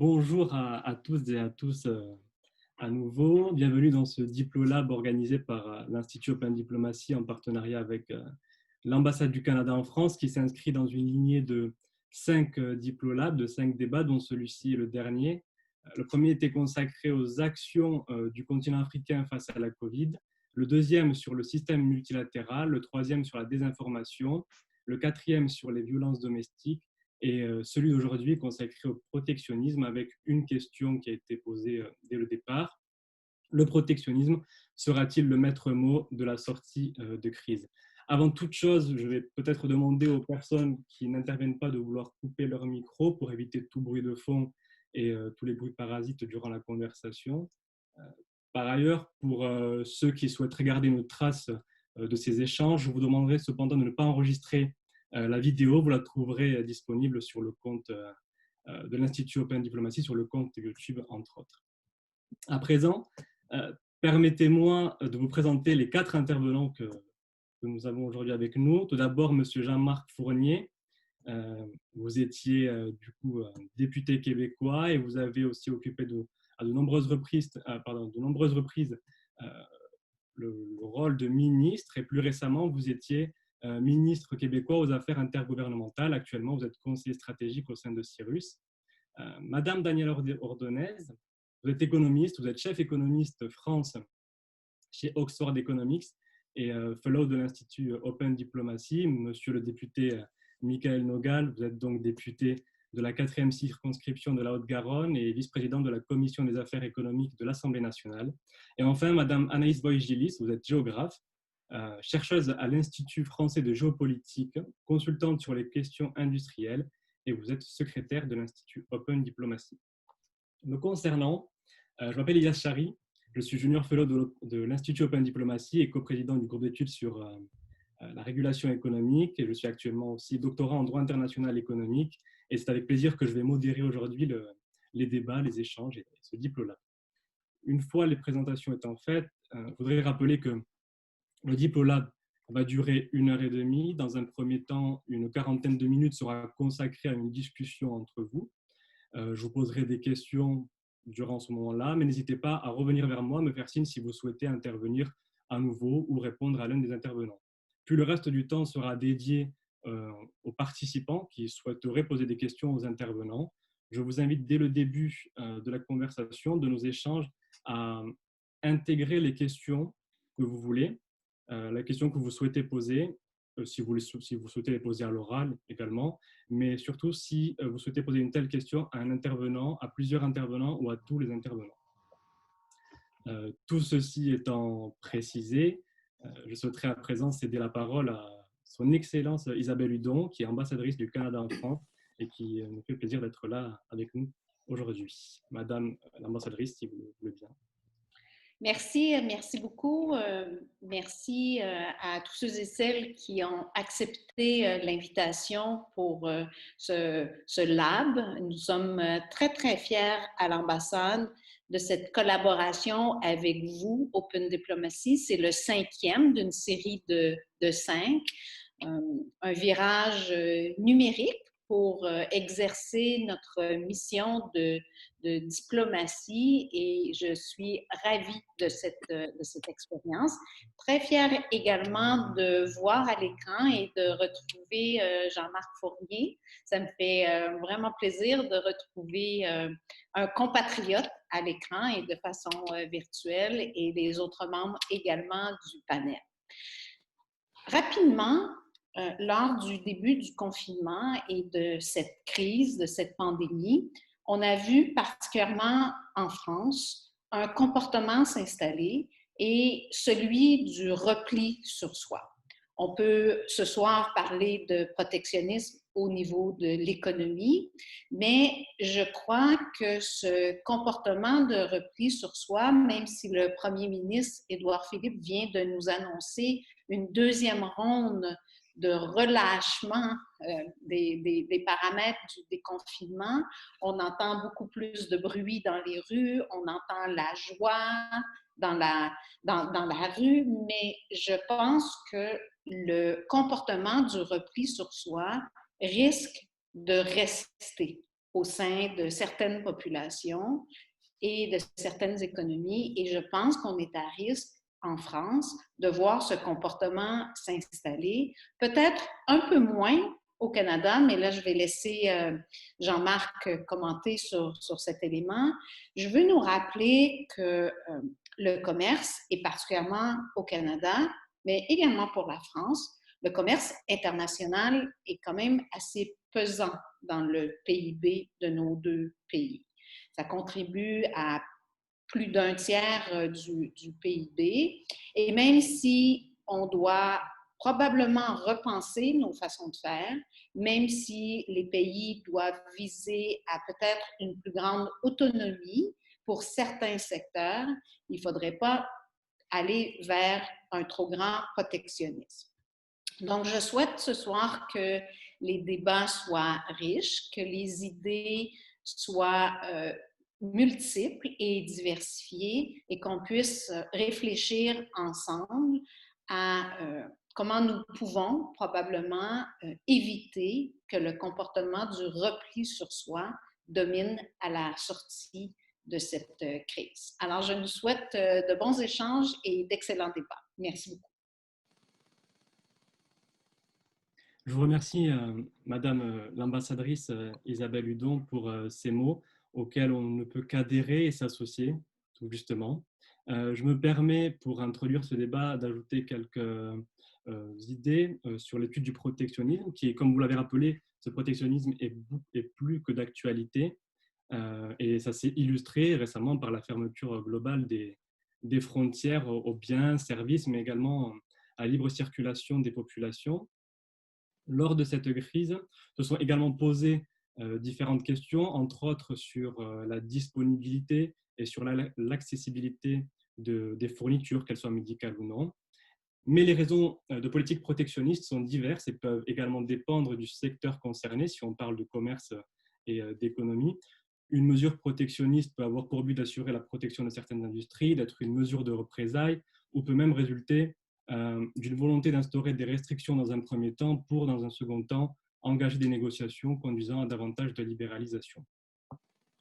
Bonjour à tous et à tous à nouveau. Bienvenue dans ce Diplolab organisé par l'Institut Open Diplomatie en partenariat avec l'ambassade du Canada en France, qui s'inscrit dans une lignée de 5 Diplolabs, de 5 débats, dont celui-ci est le dernier. Le premier était consacré aux actions du continent africain face à la Covid, le deuxième sur le système multilatéral, le troisième sur la désinformation, le quatrième sur les violences domestiques, et celui d'aujourd'hui est consacré au protectionnisme avec une question qui a été posée dès le départ. Le protectionnisme sera-t-il le maître mot de la sortie de crise? Avant toute chose, je vais peut-être demander aux personnes qui n'interviennent pas de vouloir couper leur micro pour éviter tout bruit de fond et tous les bruits parasites durant la conversation. Euh, Par ailleurs, pour ceux qui souhaiteraient garder une trace de ces échanges, je vous demanderai cependant de ne pas enregistrer la vidéo. Vous la trouverez disponible sur le compte de l'Institut Open Diplomatie, sur le compte YouTube, entre autres. À présent, permettez-moi de vous présenter les 4 intervenants que nous avons aujourd'hui avec nous. Tout d'abord, M. Jean-Marc Fournier. Vous étiez du coup député québécois et vous avez aussi occupé à de nombreuses reprises, euh, le rôle de ministre, et plus récemment, vous étiez ministre québécois aux affaires intergouvernementales. Actuellement, vous êtes conseiller stratégique au sein de Cyrus. Madame Danielle Ordonez, vous êtes économiste, vous êtes chef économiste France chez Oxford Economics et fellow de l'Institut Open Diplomacy. Monsieur le député Michael Nogal, vous êtes donc député de la 4e circonscription de la Haute-Garonne et vice-président de la Commission des affaires économiques de l'Assemblée nationale. Et enfin, Madame Anaïs Boïgilis, vous êtes géographe, chercheuse à l'Institut français de géopolitique, consultante sur les questions industrielles, et vous êtes secrétaire de l'Institut Open Diplomacy. Me concernant, je m'appelle Ilyas Chari, je suis junior fellow de l'Institut Open Diplomacy et coprésident du groupe d'études sur la régulation économique, et je suis actuellement aussi doctorant en droit international économique, et c'est avec plaisir que je vais modérer aujourd'hui les débats, les échanges et ce diplôme-là. Une fois les présentations étant faites, je voudrais rappeler que le diplôme va durer 1h30. Dans un premier temps, une quarantaine de minutes sera consacrée à une discussion entre vous. Je vous poserai des questions durant ce moment-là, mais n'hésitez pas à revenir vers moi, me faire signe si vous souhaitez intervenir à nouveau ou répondre à l'un des intervenants. Puis le reste du temps sera dédié aux participants qui souhaiteraient poser des questions aux intervenants. Je vous invite dès le début de la conversation, de nos échanges, à intégrer les questions que vous voulez, la question que vous souhaitez poser, si vous souhaitez les poser à l'oral également, mais surtout si vous souhaitez poser une telle question à un intervenant, à plusieurs intervenants ou à tous les intervenants. Tout ceci étant précisé, je souhaiterais à présent céder la parole à son Excellence Isabelle Hudon, qui est ambassadrice du Canada en France et qui nous fait plaisir d'être là avec nous aujourd'hui. Madame l'ambassadrice, si vous le voulez bien. Merci beaucoup. Merci à tous ceux et celles qui ont accepté l'invitation pour ce lab. Nous sommes très fiers à l'ambassade de cette collaboration avec vous, Open Diplomacy. C'est le 5e d'une série de 5. Un virage numérique pour exercer notre mission de diplomatie, et je suis ravie de cette expérience. Très fière également de voir à l'écran et de retrouver Jean-Marc Fournier. Ça me fait vraiment plaisir de retrouver un compatriote à l'écran et de façon virtuelle, et les autres membres également du panel. Rapidement, lors du début du confinement et de cette crise, de cette pandémie, on a vu particulièrement en France un comportement s'installer, et celui du repli sur soi. On peut ce soir parler de protectionnisme au niveau de l'économie, mais je crois que ce comportement de repli sur soi, même si le premier ministre Édouard Philippe vient de nous annoncer une deuxième ronde de relâchement des paramètres du déconfinement, on entend beaucoup plus de bruit dans les rues, on entend la joie dans la rue, mais je pense que le comportement du repli sur soi risque de rester. au sein de certaines populations et de certaines économies. Et je pense qu'on est à risque en France de voir ce comportement s'installer, peut-être un peu moins au Canada, mais là, je vais laisser Jean-Marc commenter sur cet élément. Je veux nous rappeler que le commerce, et particulièrement au Canada, mais également pour la France, le commerce international est quand même assez pesant dans le PIB de nos deux pays. Ça contribue à plus d'un tiers du PIB. Et même si on doit probablement repenser nos façons de faire, même si les pays doivent viser à peut-être une plus grande autonomie pour certains secteurs, il ne faudrait pas aller vers un trop grand protectionnisme. Donc, je souhaite ce soir que les débats soient riches, que les idées soient multiples et diversifiées et qu'on puisse réfléchir ensemble à comment nous pouvons probablement éviter que le comportement du repli sur soi domine à la sortie de cette crise. Alors, je nous souhaite de bons échanges et d'excellents débats. Merci beaucoup. Je vous remercie, Madame l'ambassadrice Isabelle Hudon, pour ces mots auxquels on ne peut qu'adhérer et s'associer, tout justement. Je me permets, pour introduire ce débat, d'ajouter quelques idées sur l'étude du protectionnisme, qui est, comme vous l'avez rappelé, ce protectionnisme est plus que d'actualité. Et ça s'est illustré récemment par la fermeture globale des frontières aux biens, services, mais également à la libre circulation des populations. Lors de cette crise, se sont également posées différentes questions, entre autres sur la disponibilité et sur l'accessibilité des fournitures, qu'elles soient médicales ou non. Mais les raisons de politique protectionniste sont diverses et peuvent également dépendre du secteur concerné, si on parle de commerce et d'économie. Une mesure protectionniste peut avoir pour but d'assurer la protection de certaines industries, d'être une mesure de représailles, ou peut même résulter d'une volonté d'instaurer des restrictions dans un premier temps pour, dans un second temps, engager des négociations conduisant à davantage de libéralisation.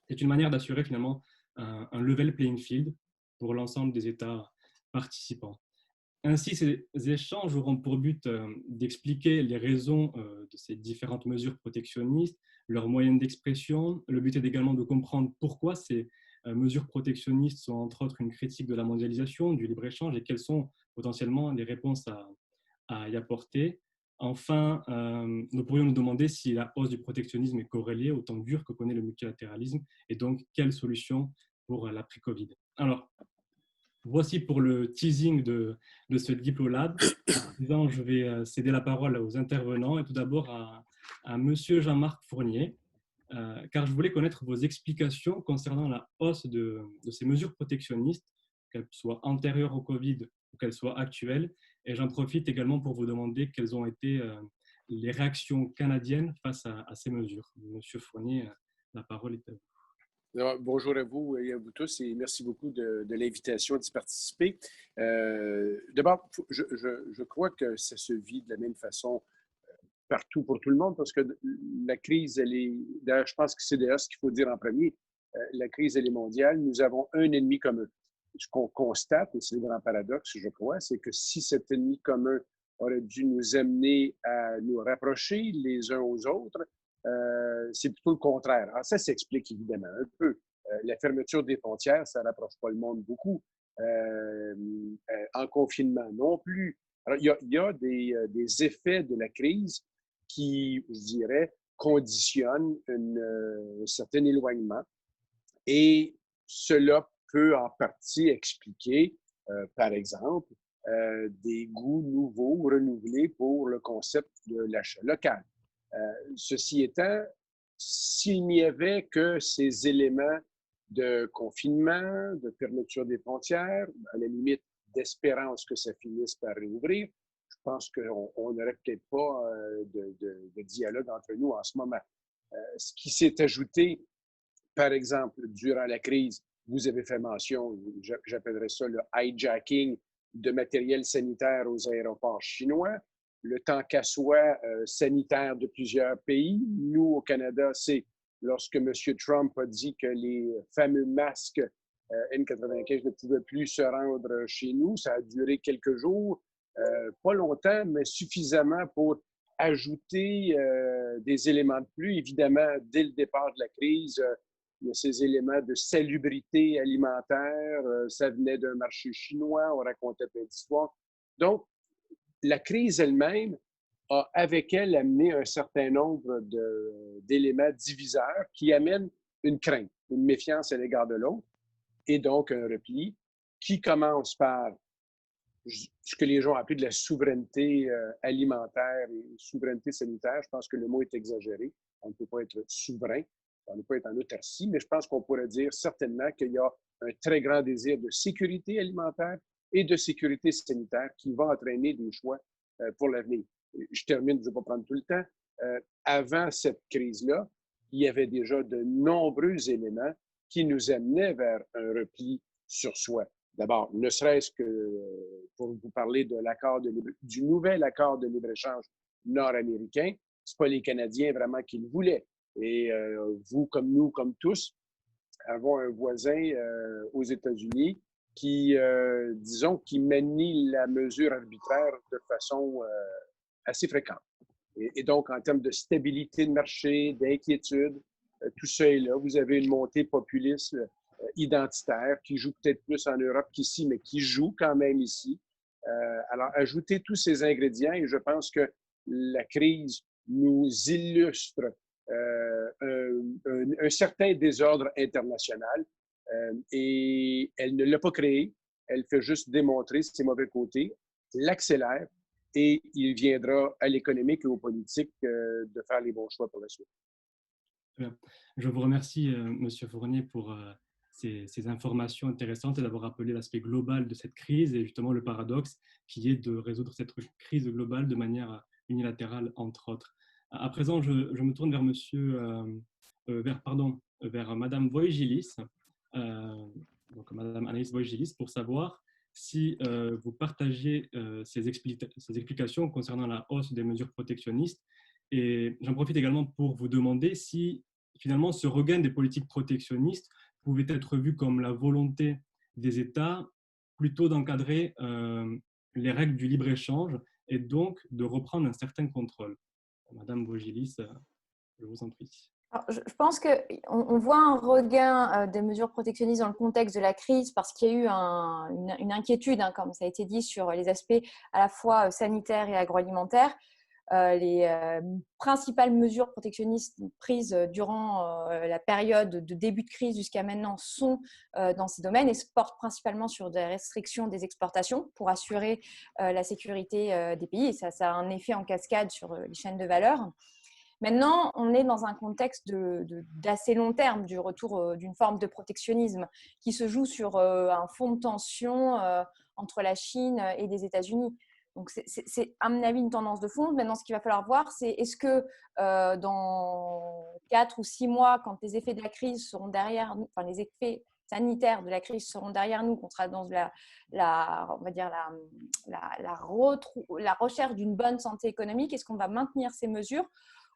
C'est une manière d'assurer finalement un level playing field pour l'ensemble des États participants. Ainsi, ces échanges auront pour but d'expliquer les raisons de ces différentes mesures protectionnistes, leurs moyens d'expression. Le but est également de comprendre pourquoi ces mesures protectionnistes sont entre autres une critique de la mondialisation, du libre-échange et quelles sont potentiellement les réponses à y apporter. Enfin, nous pourrions nous demander si la hausse du protectionnisme est corrélée au temps dur que connaît le multilatéralisme et donc quelles solutions pour l'après-Covid. Alors, voici pour le teasing de ce Diplolab. Je vais céder la parole aux intervenants et tout d'abord à Monsieur Jean-Marc Fournier, car je voulais connaître vos explications concernant la hausse de ces mesures protectionnistes, qu'elles soient antérieures au Covid ou qu'elles soient actuelles. Et j'en profite également pour vous demander quelles ont été les réactions canadiennes face à ces mesures. Monsieur Fournier, la parole est à vous. Alors, bonjour à vous et à vous tous et merci beaucoup de l'invitation d'y participer. D'abord, je crois que ça se vit de la même façon partout pour tout le monde parce que la crise, elle est... D'ailleurs, je pense que c'est d'ailleurs ce qu'il faut dire en premier. La crise, elle est mondiale. Nous avons un ennemi commun. Ce qu'on constate, et c'est le grand paradoxe, je crois, c'est que si cet ennemi commun aurait dû nous amener à nous rapprocher les uns aux autres, c'est plutôt le contraire. Alors, ça s'explique évidemment un peu. La fermeture des frontières, ça ne rapproche pas le monde beaucoup. En confinement non plus. Alors, il y a des effets de la crise qui, je dirais, conditionnent un certain éloignement. Et cela peut en partie expliquer, par exemple, des goûts nouveaux, renouvelés pour le concept de l'achat local. Ceci étant, s'il n'y avait que ces éléments de confinement, de fermeture des frontières, à la limite d'espérance que ça finisse par réouvrir, je pense qu'on n'aurait peut-être pas de dialogue entre nous en ce moment. Ce qui s'est ajouté, par exemple, durant la crise, vous avez fait mention, j'appellerais ça le hijacking de matériel sanitaire aux aéroports chinois. Le tant qu'à soi sanitaire de plusieurs pays. Nous, au Canada, c'est lorsque M. Trump a dit que les fameux masques N95 ne pouvaient plus se rendre chez nous. Ça a duré quelques jours, pas longtemps, mais suffisamment pour ajouter des éléments de plus. Évidemment, dès le départ de la crise, il y a ces éléments de salubrité alimentaire. Ça venait d'un marché chinois, on racontait plein d'histoires. Donc, la crise elle-même a avec elle amené un certain nombre d'éléments diviseurs qui amènent une crainte, une méfiance à l'égard de l'autre et donc un repli qui commence par ce que les gens appellent de la souveraineté alimentaire et souveraineté sanitaire. Je pense que le mot est exagéré. On ne peut pas être souverain, on ne peut pas être en autarcie, mais je pense qu'on pourrait dire certainement qu'il y a un très grand désir de sécurité alimentaire et de sécurité sanitaire qui va entraîner des choix pour l'avenir. Je termine, je ne vais pas prendre tout le temps. Avant cette crise-là, il y avait déjà de nombreux éléments qui nous amenaient vers un repli sur soi. D'abord, ne serait-ce que pour vous parler de du nouvel accord de libre-échange nord-américain, ce n'est pas les Canadiens vraiment qui le voulaient. Et vous, comme nous, comme tous, avons un voisin aux États-Unis qui, disons, qui manie la mesure arbitraire de façon assez fréquente. Et donc, en termes de stabilité de marché, d'inquiétude, tout ça est là. Vous avez une montée populiste identitaire qui joue peut-être plus en Europe qu'ici, mais qui joue quand même ici. Alors, ajoutez tous ces ingrédients et je pense que la crise nous illustre un certain désordre international et elle ne l'a pas créé, elle fait juste démontrer ses mauvais côtés, l'accélère et il viendra à l'économique et aux politiques de faire les bons choix pour la suite. Je vous remercie, Monsieur Fournier, pour ces informations intéressantes et d'avoir rappelé l'aspect global de cette crise et justement le paradoxe qui est de résoudre cette crise globale de manière unilatérale, entre autres. À présent, je me tourne vers Madame Voigilis, donc Madame Anaïs Voigilis, pour savoir si vous partagez ces explications concernant la hausse des mesures protectionnistes. Et j'en profite également pour vous demander si finalement ce regain des politiques protectionnistes pouvait être vu comme la volonté des États plutôt d'encadrer les règles du libre-échange et donc de reprendre un certain contrôle. Madame Vogilis, je vous en prie. Alors, je pense qu'on voit un regain des mesures protectionnistes dans le contexte de la crise parce qu'il y a eu une inquiétude, comme ça a été dit, sur les aspects à la fois sanitaires et agroalimentaires. Les principales mesures protectionnistes prises durant la période de début de crise jusqu'à maintenant sont dans ces domaines et se portent principalement sur des restrictions des exportations pour assurer la sécurité des pays. Et ça a un effet en cascade sur les chaînes de valeur. Maintenant, on est dans un contexte d'assez long terme du retour d'une forme de protectionnisme qui se joue sur un fond de tension entre la Chine et les États-Unis. Donc, c'est à mon avis une tendance de fond. Maintenant, ce qu'il va falloir voir, c'est est-ce que dans 4 ou 6 mois, quand les effets de la crise seront derrière nous, enfin les effets sanitaires de la crise seront derrière nous, qu'on sera dans on va dire la recherche d'une bonne santé économique, est-ce qu'on va maintenir ces mesures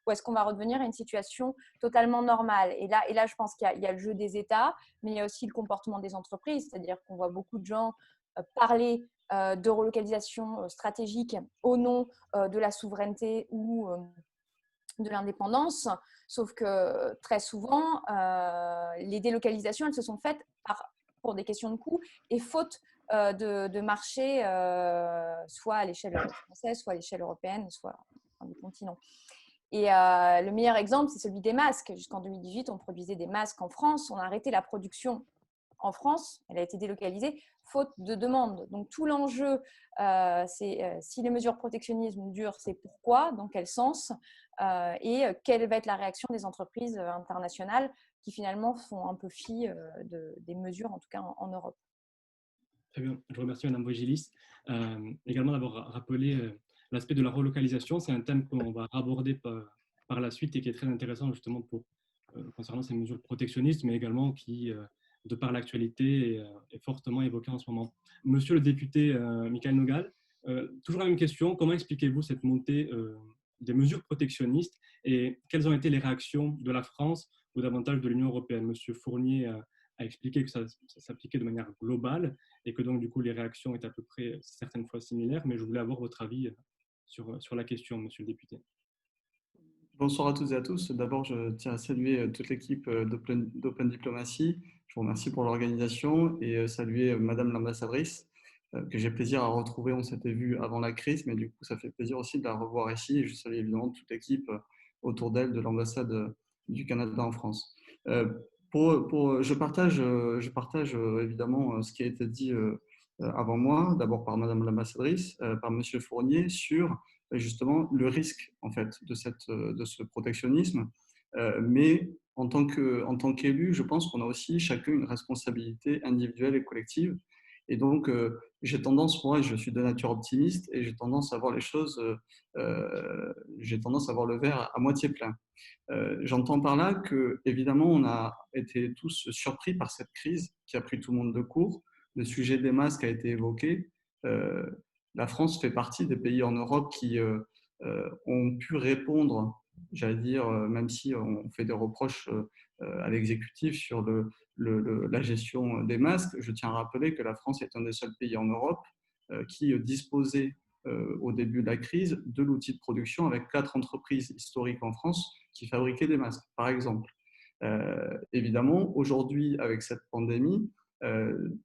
ou est-ce qu'on va revenir à une situation totalement normale? Et là, je pense qu'il y a le jeu des États, mais il y a aussi le comportement des entreprises, c'est-à-dire qu'on voit beaucoup de gens parler de relocalisation stratégique au nom de la souveraineté ou de l'indépendance, sauf que très souvent, les délocalisations, elles se sont faites pour des questions de coûts et faute de marché, soit à l'échelle française, soit à l'échelle européenne, soit dans les continents. Et le meilleur exemple, c'est celui des masques. Jusqu'en 2018, on produisait des masques en France. On a arrêté la production en France. Elle a été délocalisée, faute de demande. Donc, tout l'enjeu, c'est si les mesures protectionnisme durent, c'est pourquoi, dans quel sens et quelle va être la réaction des entreprises internationales qui finalement font un peu fi des mesures, en tout cas en Europe. Très bien. Je remercie Mme Vogilis également d'avoir rappelé l'aspect de la relocalisation. C'est un thème qu'on va aborder par la suite et qui est très intéressant justement concernant ces mesures protectionnistes, mais également qui, de par l'actualité, est fortement évoqué en ce moment. Monsieur le député Michaël Nogal, toujours la même question. Comment expliquez-vous cette montée des mesures protectionnistes et quelles ont été les réactions de la France ou davantage de l'Union européenne? Monsieur Fournier a expliqué que ça s'appliquait de manière globale et que donc du coup les réactions étaient à peu près certaines fois similaires, mais je voulais avoir votre avis sur la question, monsieur le député. Bonsoir à toutes et à tous. D'abord, je tiens à saluer toute l'équipe d'Open Diplomacy. Je vous remercie pour l'organisation et saluer Madame l'ambassadrice, que j'ai plaisir à retrouver. On s'était vu avant la crise, mais du coup, ça fait plaisir aussi de la revoir ici. Et je salue évidemment toute l'équipe autour d'elle de l'ambassade du Canada en France. Je partage évidemment ce qui a été dit avant moi, d'abord par Madame l'ambassadrice, par Monsieur Fournier, sur justement le risque en fait de ce protectionnisme. Mais en tant qu'élu, je pense qu'on a aussi chacun une responsabilité individuelle et collective. Et donc, j'ai tendance, moi, je suis de nature optimiste et j'ai tendance à voir les choses, j'ai tendance à voir le verre à moitié plein. J'entends par là que, évidemment, on a été tous surpris par cette crise qui a pris tout le monde de court. Le sujet des masques a été évoqué. La France fait partie des pays en Europe qui ont pu répondre, j'allais dire, même si on fait des reproches à l'exécutif sur la gestion des masques, je tiens à rappeler que la France est un des seuls pays en Europe qui disposait au début de la crise de l'outil de production avec 4 entreprises historiques en France qui fabriquaient des masques, par exemple. Évidemment, aujourd'hui, avec cette pandémie,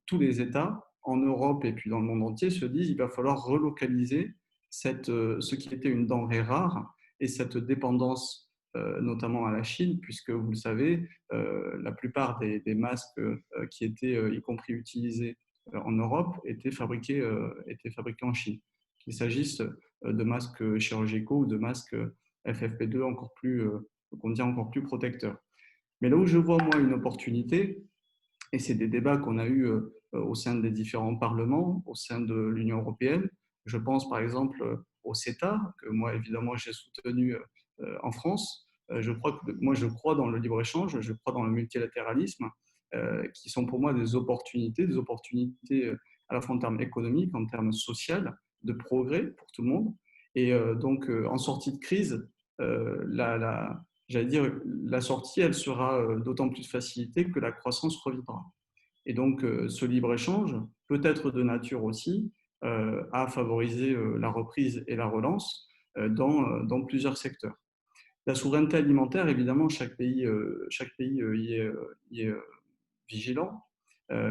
tous les États en Europe et puis dans le monde entier se disent qu'il va falloir relocaliser ce qui était une denrée rare et cette dépendance notamment à la Chine, puisque vous le savez, la plupart des masques qui étaient y compris utilisés en Europe étaient fabriqués en Chine. Qu'il s'agisse de masques chirurgicaux ou de masques FFP2 qu'on dit encore plus protecteurs. Mais là où je vois moi une opportunité, et c'est des débats qu'on a eus au sein des différents parlements, au sein de l'Union européenne. Je pense par exemple au CETA, que moi évidemment j'ai soutenu en France. Je crois dans le libre-échange, je crois dans le multilatéralisme, qui sont pour moi des opportunités à la fois en termes économiques, en termes sociaux, de progrès pour tout le monde. Et donc en sortie de crise, j'allais dire, la sortie, elle sera d'autant plus facilitée que la croissance reviendra. Et donc, ce libre-échange peut être de nature aussi à favoriser la reprise et la relance dans plusieurs secteurs. La souveraineté alimentaire, évidemment, chaque pays y est vigilant.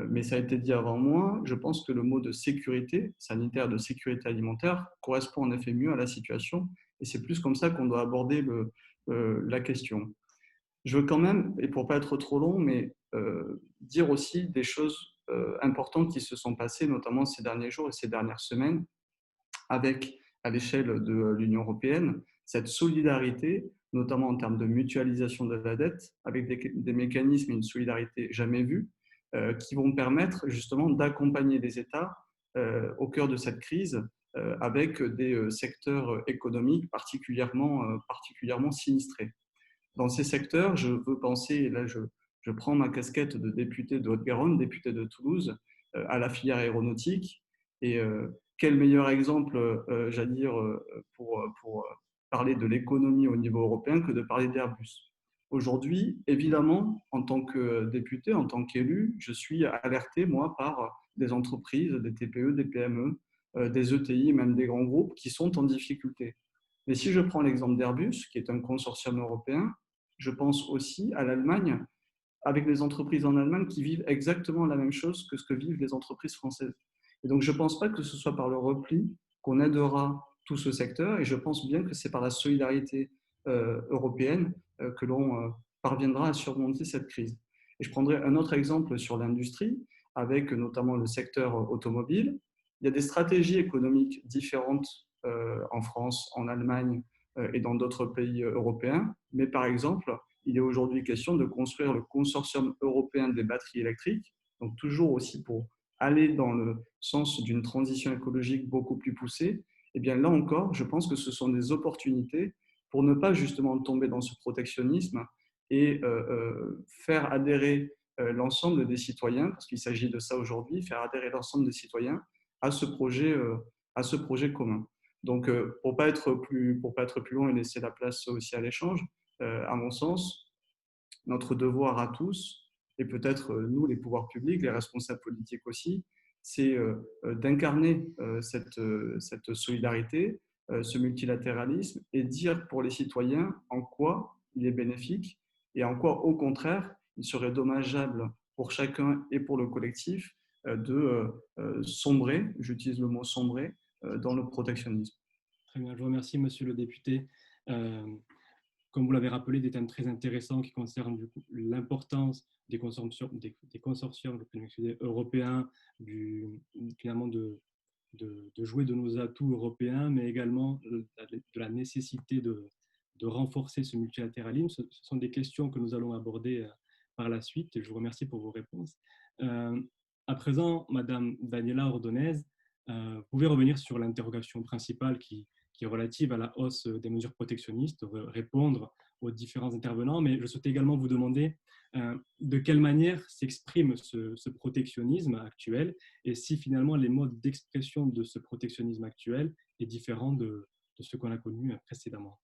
Mais ça a été dit avant moi, je pense que le mot de sécurité sanitaire, de sécurité alimentaire, correspond en effet mieux à la situation. Et c'est plus comme ça qu'on doit aborder la question. Je veux quand même, et pour ne pas être trop long, mais dire aussi des choses importantes qui se sont passées, notamment ces derniers jours et ces dernières semaines, avec, à l'échelle de l'Union européenne, cette solidarité, notamment en termes de mutualisation de la dette, avec des mécanismes et une solidarité jamais vue, qui vont permettre justement d'accompagner les États au cœur de cette crise, avec des secteurs économiques particulièrement sinistrés. Dans ces secteurs, je veux penser, et là je prends ma casquette de député de Haute-Garonne, député de Toulouse, à la filière aéronautique. Et quel meilleur exemple, j'allais dire, pour parler de l'économie au niveau européen que de parler d'Airbus. Aujourd'hui, évidemment, en tant que député, en tant qu'élu, je suis alerté, moi, par des entreprises, des TPE, des PME, des ETI, même des grands groupes qui sont en difficulté. Mais si je prends l'exemple d'Airbus, qui est un consortium européen, je pense aussi à l'Allemagne, avec les entreprises en Allemagne qui vivent exactement la même chose que ce que vivent les entreprises françaises. Et donc, je ne pense pas que ce soit par le repli qu'on aidera tout ce secteur, et je pense bien que c'est par la solidarité européenne que l'on parviendra à surmonter cette crise. Et je prendrai un autre exemple sur l'industrie, avec notamment le secteur automobile. Il y a des stratégies économiques différentes en France, en Allemagne et dans d'autres pays européens. Mais par exemple, il est aujourd'hui question de construire le consortium européen des batteries électriques, donc toujours aussi pour aller dans le sens d'une transition écologique beaucoup plus poussée. Et bien là encore, je pense que ce sont des opportunités pour ne pas justement tomber dans ce protectionnisme et faire adhérer l'ensemble des citoyens, parce qu'il s'agit de ça aujourd'hui, faire adhérer l'ensemble des citoyens à ce projet commun. Donc, pour ne pas être plus long et laisser la place aussi à l'échange, à mon sens, notre devoir à tous, et peut-être nous, les pouvoirs publics, les responsables politiques aussi, c'est d'incarner cette solidarité, ce multilatéralisme, et dire pour les citoyens en quoi il est bénéfique et en quoi, au contraire, il serait dommageable pour chacun et pour le collectif de sombrer, j'utilise le mot sombrer, dans le protectionnisme. Très bien, je vous remercie, monsieur le député. Comme vous l'avez rappelé, des thèmes très intéressants qui concernent l'importance des consortiums européens, finalement de jouer de nos atouts européens, mais également de la nécessité de renforcer ce multilatéralisme. Ce sont des questions que nous allons aborder par la suite et je vous remercie pour vos réponses. À présent, Madame Daniela Ordonez, vous pouvez revenir sur l'interrogation principale qui est relative à la hausse des mesures protectionnistes, répondre aux différents intervenants, mais je souhaitais également vous demander de quelle manière s'exprime ce protectionnisme actuel et si finalement les modes d'expression de ce protectionnisme actuel est différent de ce qu'on a connu précédemment.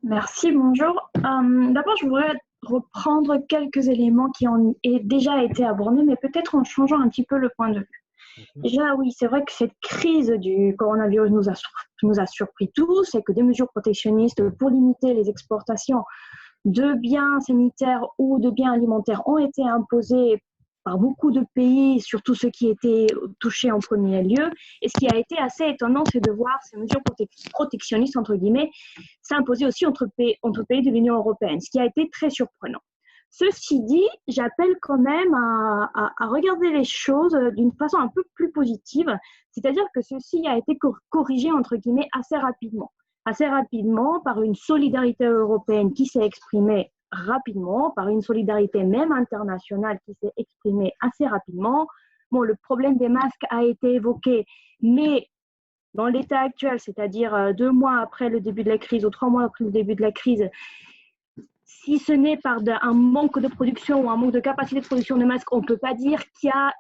Merci, bonjour. D'abord, je voudrais reprendre quelques éléments qui ont déjà été abordés, mais peut-être en changeant un petit peu le point de vue. Déjà, oui, c'est vrai que cette crise du coronavirus nous a surpris tous et que des mesures protectionnistes pour limiter les exportations de biens sanitaires ou de biens alimentaires ont été imposées par beaucoup de pays, surtout ceux qui étaient touchés en premier lieu. Et ce qui a été assez étonnant, c'est de voir ces mesures protectionnistes, entre guillemets, s'imposer aussi entre pays de l'Union européenne, ce qui a été très surprenant. Ceci dit, j'appelle quand même à regarder les choses d'une façon un peu plus positive, c'est-à-dire que ceci a été corrigé, entre guillemets, assez rapidement par une solidarité européenne qui s'est exprimée rapidement, par une solidarité même internationale qui s'est exprimée assez rapidement. Bon, le problème des masques a été évoqué, mais dans l'état actuel, c'est-à-dire 2 mois après le début de la crise ou 3 mois après le début de la crise, si ce n'est par un manque de production ou un manque de capacité de production de masques, on ne peut pas dire qu'il y a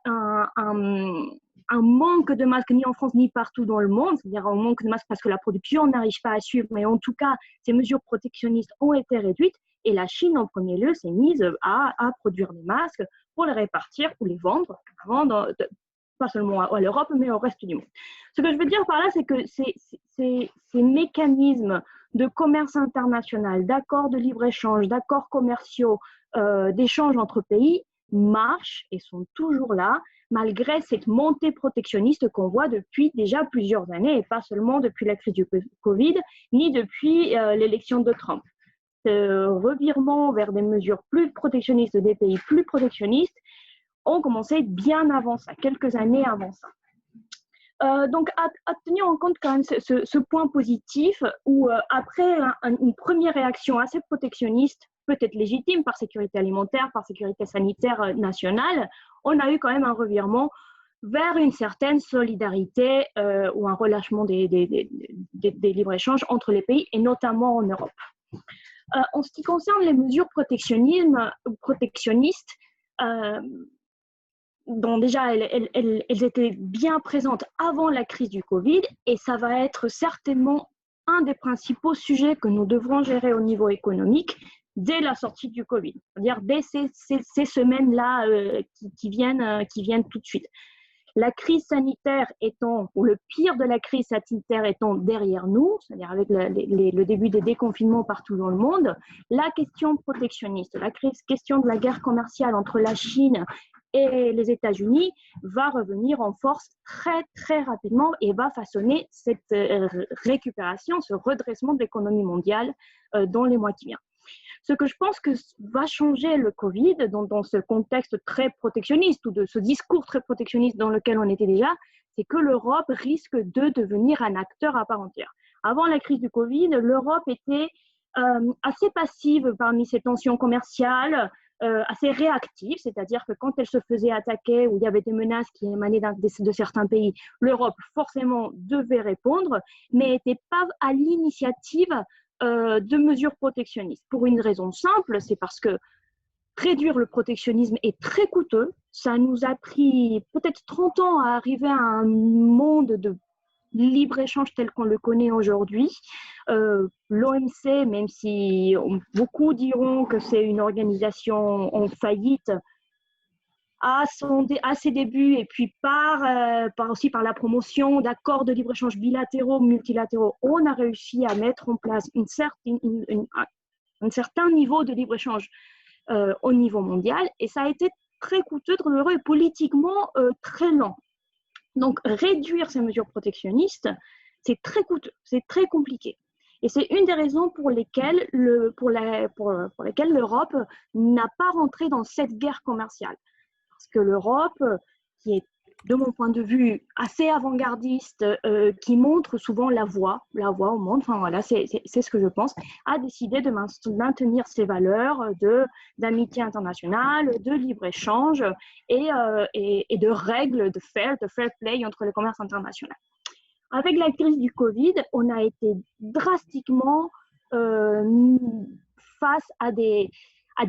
un manque de masques ni en France ni partout dans le monde, c'est-à-dire un manque de masques parce que la production n'arrive pas à suivre, mais en tout cas, ces mesures protectionnistes ont été réduites et la Chine, en premier lieu, s'est mise à produire des masques pour les répartir ou les vendre, pas seulement à l'Europe, mais au reste du monde. Ce que je veux dire par là, c'est que ces mécanismes de commerce international, d'accords de libre-échange, d'accords commerciaux, d'échanges entre pays marchent et sont toujours là, malgré cette montée protectionniste qu'on voit depuis déjà plusieurs années, et pas seulement depuis la crise du Covid, ni depuis l'élection de Trump. Ce revirement vers des mesures plus protectionnistes des pays plus protectionnistes ont commencé bien avant ça, quelques années avant ça. Donc, à tenir en compte quand même ce point positif où, après une première réaction assez protectionniste, peut-être légitime par sécurité alimentaire, par sécurité sanitaire nationale, on a eu quand même un revirement vers une certaine solidarité ou un relâchement des libres-échanges entre les pays et notamment en Europe. En ce qui concerne les mesures protectionnistes, dont déjà elles étaient bien présentes avant la crise du Covid et ça va être certainement un des principaux sujets que nous devrons gérer au niveau économique dès la sortie du Covid, c'est-à-dire dès ces semaines-là qui viennent tout de suite. La crise sanitaire étant, ou le pire de la crise sanitaire étant derrière nous, c'est-à-dire avec le début des déconfinements partout dans le monde, la question protectionniste, la question de la guerre commerciale entre la Chine et les États-Unis va revenir en force très, très rapidement et va façonner cette récupération, ce redressement de l'économie mondiale dans les mois qui viennent. Ce que je pense que va changer le Covid dans ce contexte très protectionniste ou de ce discours très protectionniste dans lequel on était déjà, c'est que l'Europe risque de devenir un acteur à part entière. Avant la crise du Covid, l'Europe était assez passive parmi ces tensions commerciales, assez réactive, c'est-à-dire que quand elle se faisait attaquer ou il y avait des menaces qui émanaient de certains pays, l'Europe forcément devait répondre, mais n'était pas à l'initiative de mesures protectionnistes. Pour une raison simple, c'est parce que réduire le protectionnisme est très coûteux. Ça nous a pris peut-être 30 ans à arriver à un monde libre-échange tel qu'on le connaît aujourd'hui. L'OMC, même si beaucoup diront que c'est une organisation en faillite, à ses débuts et puis aussi par la promotion d'accords de libre-échange bilatéraux, multilatéraux, on a réussi à mettre en place un certain niveau de libre-échange au niveau mondial, et ça a été très coûteux, très heureux et politiquement très lent. Donc, réduire ces mesures protectionnistes, c'est très coûteux, c'est très compliqué. Et c'est une des raisons pour lesquelles l'Europe n'a pas rentré dans cette guerre commerciale. Parce que l'Europe, qui est, de mon point de vue, assez avant-gardiste, qui montre souvent la voie au monde, enfin voilà, c'est ce que je pense, a décidé de maintenir ses valeurs d'amitié internationale, de libre-échange et de règles de fair play entre le commerce international. Avec la crise du Covid, on a été drastiquement face à des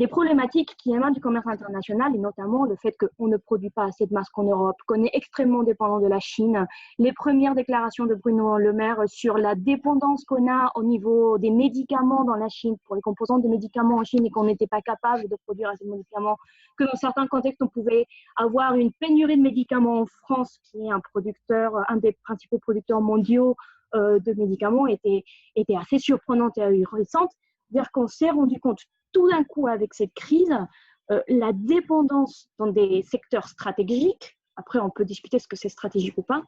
problématiques qui émanent du commerce international, et notamment le fait qu'on ne produit pas assez de masques en Europe, qu'on est extrêmement dépendant de la Chine. Les premières déclarations de Bruno Le Maire sur la dépendance qu'on a au niveau des médicaments dans la Chine, pour les composants de médicaments en Chine, et qu'on n'était pas capable de produire assez de médicaments, que dans certains contextes, on pouvait avoir une pénurie de médicaments en France, qui est un des principaux producteurs mondiaux de médicaments, était assez surprenante et ahurissante. C'est-à-dire qu'on s'est rendu compte tout d'un coup, avec cette crise, la dépendance dans des secteurs stratégiques, après on peut discuter ce que c'est stratégique ou pas,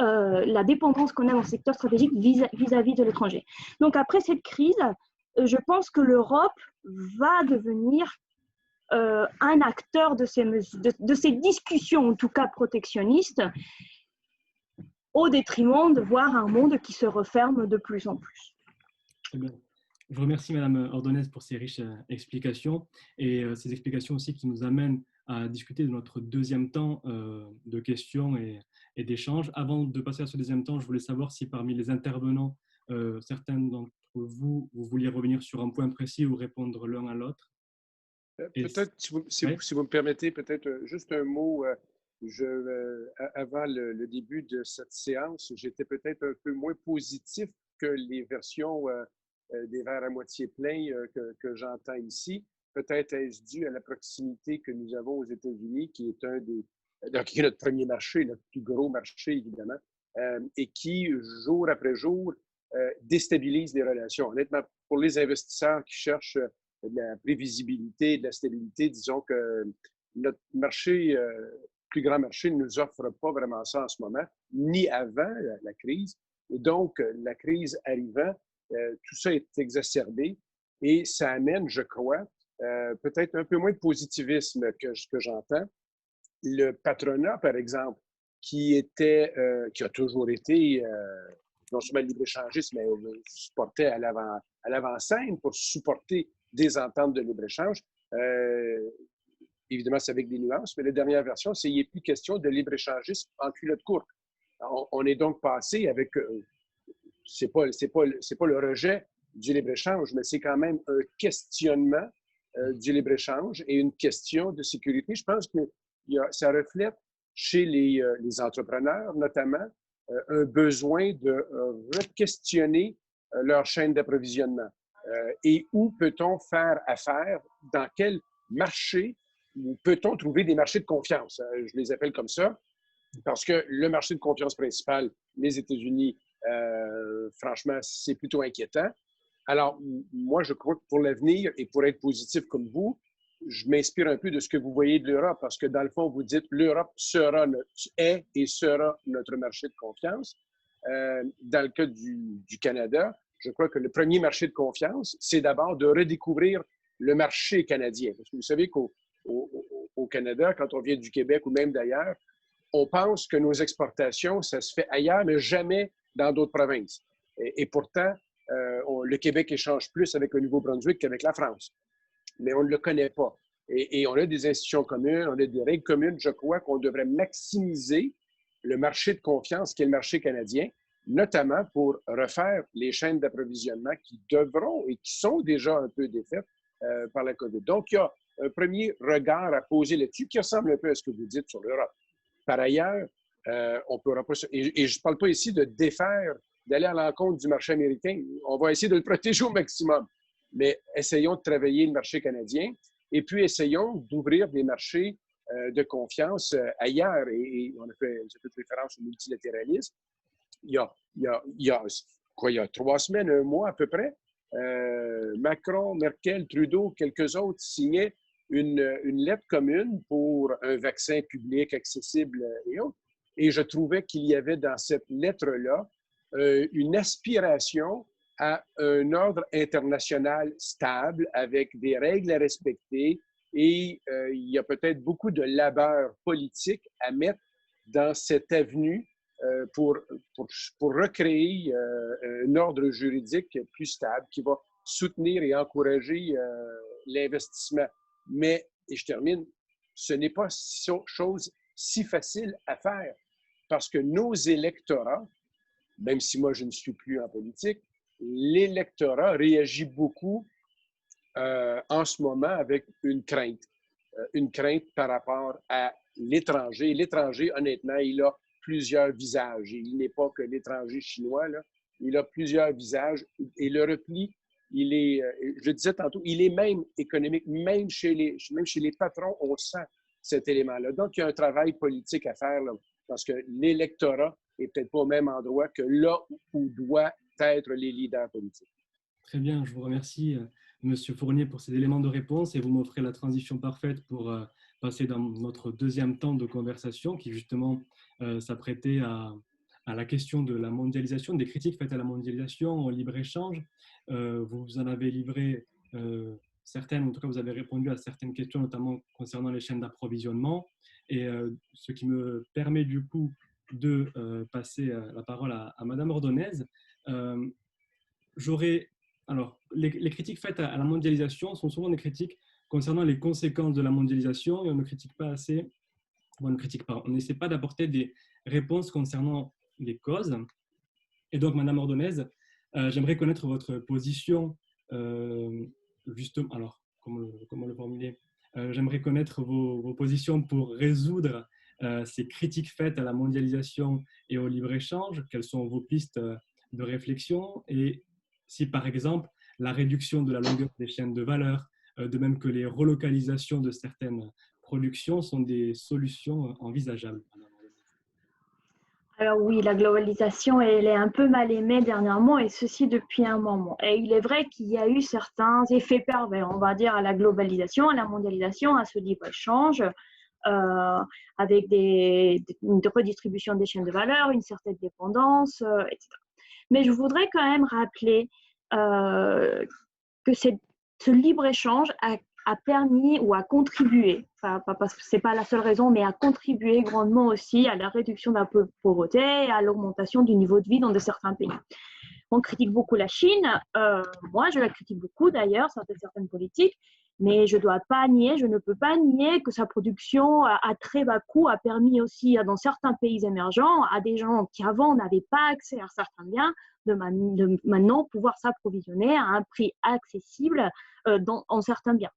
la dépendance qu'on a dans le secteur stratégique vis-à-vis de l'étranger. Donc après cette crise, je pense que l'Europe va devenir un acteur de ces discussions, en tout cas protectionnistes, au détriment de voir un monde qui se referme de plus en plus. Très bien. Je vous remercie Madame Ordonez pour ces riches explications, et ces explications aussi qui nous amènent à discuter de notre deuxième temps de questions et d'échanges. Avant de passer à ce deuxième temps, je voulais savoir si parmi les intervenants, certains d'entre vous vouliez revenir sur un point précis ou répondre l'un à l'autre. Peut-être, si vous me permettez, peut-être juste un mot. Avant le début de cette séance, j'étais peut-être un peu moins positif que les versions des verres à moitié pleins que j'entends ici. Peut-être est-ce dû à la proximité que nous avons aux États-Unis, qui est notre premier marché, notre plus gros marché, évidemment, et qui, jour après jour, déstabilise les relations. Honnêtement, pour les investisseurs qui cherchent de la prévisibilité, de la stabilité, disons que notre marché, plus grand marché, ne nous offre pas vraiment ça en ce moment, ni avant la crise. Et donc, la crise arrivant, tout ça est exacerbé et ça amène, je crois, peut-être un peu moins de positivisme que j'entends. Le patronat, par exemple, qui a toujours été non seulement libre-échangiste, mais se portait à l'avant-scène pour supporter des ententes de libre-échange. Évidemment, c'est avec des nuances, mais la dernière version, c'est qu'il n'est plus question de libre-échangisme en culotte courte. On est donc passé avec... c'est pas le rejet du libre-échange, mais c'est quand même un questionnement du libre-échange et une question de sécurité. Je pense que ça reflète chez les entrepreneurs, notamment, un besoin de re-questionner leur chaîne d'approvisionnement. Et où peut-on faire affaire? Dans quel marché? Où peut-on trouver des marchés de confiance? Je les appelle comme ça, parce que le marché de confiance principal, les États-Unis, franchement, c'est plutôt inquiétant. Alors, moi, je crois que pour l'avenir et pour être positif comme vous, je m'inspire un peu de ce que vous voyez de l'Europe, parce que dans le fond, vous dites l'Europe est et sera notre marché de confiance. Dans le cas du Canada, je crois que le premier marché de confiance, c'est d'abord de redécouvrir le marché canadien. Parce que vous savez qu'au Canada, quand on vient du Québec ou même d'ailleurs, on pense que nos exportations, ça se fait ailleurs, mais jamais dans d'autres provinces. Et pourtant, le Québec échange plus avec le Nouveau-Brunswick qu'avec la France. Mais on ne le connaît pas. Et on a des institutions communes, on a des règles communes. Je crois qu'on devrait maximiser le marché de confiance qui est le marché canadien, notamment pour refaire les chaînes d'approvisionnement qui devront et qui sont déjà un peu défaites par la COVID. Donc, il y a un premier regard à poser là-dessus qui ressemble un peu à ce que vous dites sur l'Europe. Par ailleurs, on pourra pas... Et je ne parle pas ici de défaire, d'aller à l'encontre du marché américain. On va essayer de le protéger au maximum. Mais essayons de travailler le marché canadien et puis essayons d'ouvrir des marchés de confiance ailleurs. Et on a fait référence au multilatéralisme. Il y a 3 semaines, 1 mois à peu près, Macron, Merkel, Trudeau, quelques autres signaient une lettre commune pour un vaccin public accessible et autres. Et je trouvais qu'il y avait dans cette lettre-là une aspiration à un ordre international stable avec des règles à respecter et il y a peut-être beaucoup de labeur politique à mettre dans cette avenue pour recréer un ordre juridique plus stable qui va soutenir et encourager l'investissement. Mais, et je termine, ce n'est pas chose si facile à faire parce que nos électorats, même si moi je ne suis plus en politique, l'électorat réagit beaucoup en ce moment avec une crainte par rapport à l'étranger. L'étranger, honnêtement, il a plusieurs visages. Il n'est pas que l'étranger chinois, là. Il a plusieurs visages et le repli, il est, je disais tantôt, il est même économique, même chez les patrons, on sent cet élément-là. Donc, il y a un travail politique à faire là, parce que l'électorat n'est peut-être pas au même endroit que là où doivent être les leaders politiques. Très bien, je vous remercie, Monsieur Fournier, pour ces éléments de réponse et vous m'offrez la transition parfaite pour passer dans notre deuxième temps de conversation qui justement s'apprêtait à la question de la mondialisation, des critiques faites à la mondialisation, au libre-échange. Vous en avez livré certaines, en tout cas vous avez répondu à certaines questions, notamment concernant les chaînes d'approvisionnement. Et ce qui me permet du coup de passer la parole à Madame Ordonez. Alors, les critiques faites à la mondialisation sont souvent des critiques concernant les conséquences de la mondialisation et on ne critique pas assez, on n'essaie pas d'apporter des réponses concernant les causes. Et donc, Madame Ordonez, j'aimerais connaître votre position, justement, alors, comment le formuler j'aimerais connaître vos positions pour résoudre ces critiques faites à la mondialisation et au libre-échange. Quelles sont vos pistes de réflexion et si, par exemple, la réduction de la longueur des chaînes de valeur, de même que les relocalisations de certaines productions sont des solutions envisageables. Alors oui, la globalisation, elle est un peu mal aimée dernièrement et ceci depuis un moment. Et il est vrai qu'il y a eu certains effets pervers, on va dire, à la globalisation, à la mondialisation, à ce libre-échange, avec une redistribution des chaînes de valeur, une certaine dépendance, etc. Mais je voudrais quand même rappeler que ce libre-échange a permis ou a contribué, parce que ce n'est pas la seule raison, mais a contribué grandement aussi à la réduction de la pauvreté et à l'augmentation du niveau de vie dans certains pays. On critique beaucoup la Chine, moi je la critique beaucoup d'ailleurs, certaines politiques, mais je ne peux pas nier que sa production à très bas coût a permis aussi dans certains pays émergents à des gens qui avant n'avaient pas accès à certains biens de maintenant pouvoir s'approvisionner à un prix accessible en certains biens.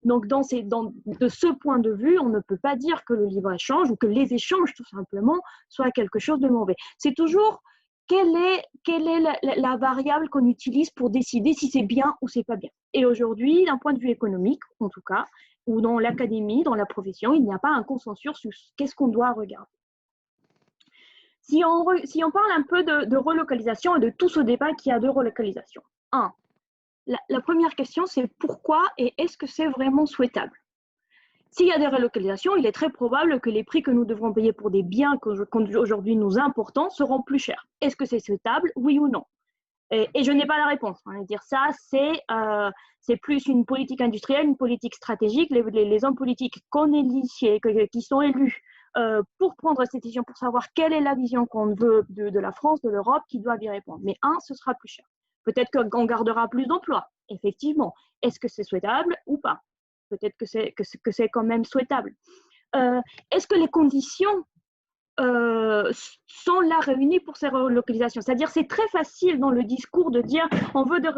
Donc, de ce point de vue, on ne peut pas dire que le libre-échange ou que les échanges, tout simplement, soient quelque chose de mauvais. C'est toujours quelle est la variable qu'on utilise pour décider si c'est bien ou c'est pas bien. Et aujourd'hui, d'un point de vue économique, en tout cas, ou dans l'académie, dans la profession, il n'y a pas un consensus sur qu'est-ce qu'on doit regarder. Si on parle un peu de relocalisation et de tout ce débat qu'il y a de relocalisation. La première question, c'est pourquoi et est-ce que c'est vraiment souhaitable? S'il y a des relocalisations, il est très probable que les prix que nous devrons payer pour des biens qu'aujourd'hui nous importons seront plus chers. Est-ce que c'est souhaitable? Oui ou non? Et je n'ai pas la réponse. On va dire ça, c'est plus une politique industrielle, une politique stratégique. Les hommes politiques qu'on élit, qui sont élus pour prendre cette décision, pour savoir quelle est la vision qu'on veut de la France, de l'Europe, qui doivent y répondre. Mais ce sera plus cher. Peut-être qu'on gardera plus d'emplois, effectivement. Est-ce que c'est souhaitable ou pas? Peut-être que c'est quand même souhaitable. Est-ce que les conditions sont là réunies pour ces relocalisations? C'est-à-dire, c'est très facile dans le discours de dire on veut des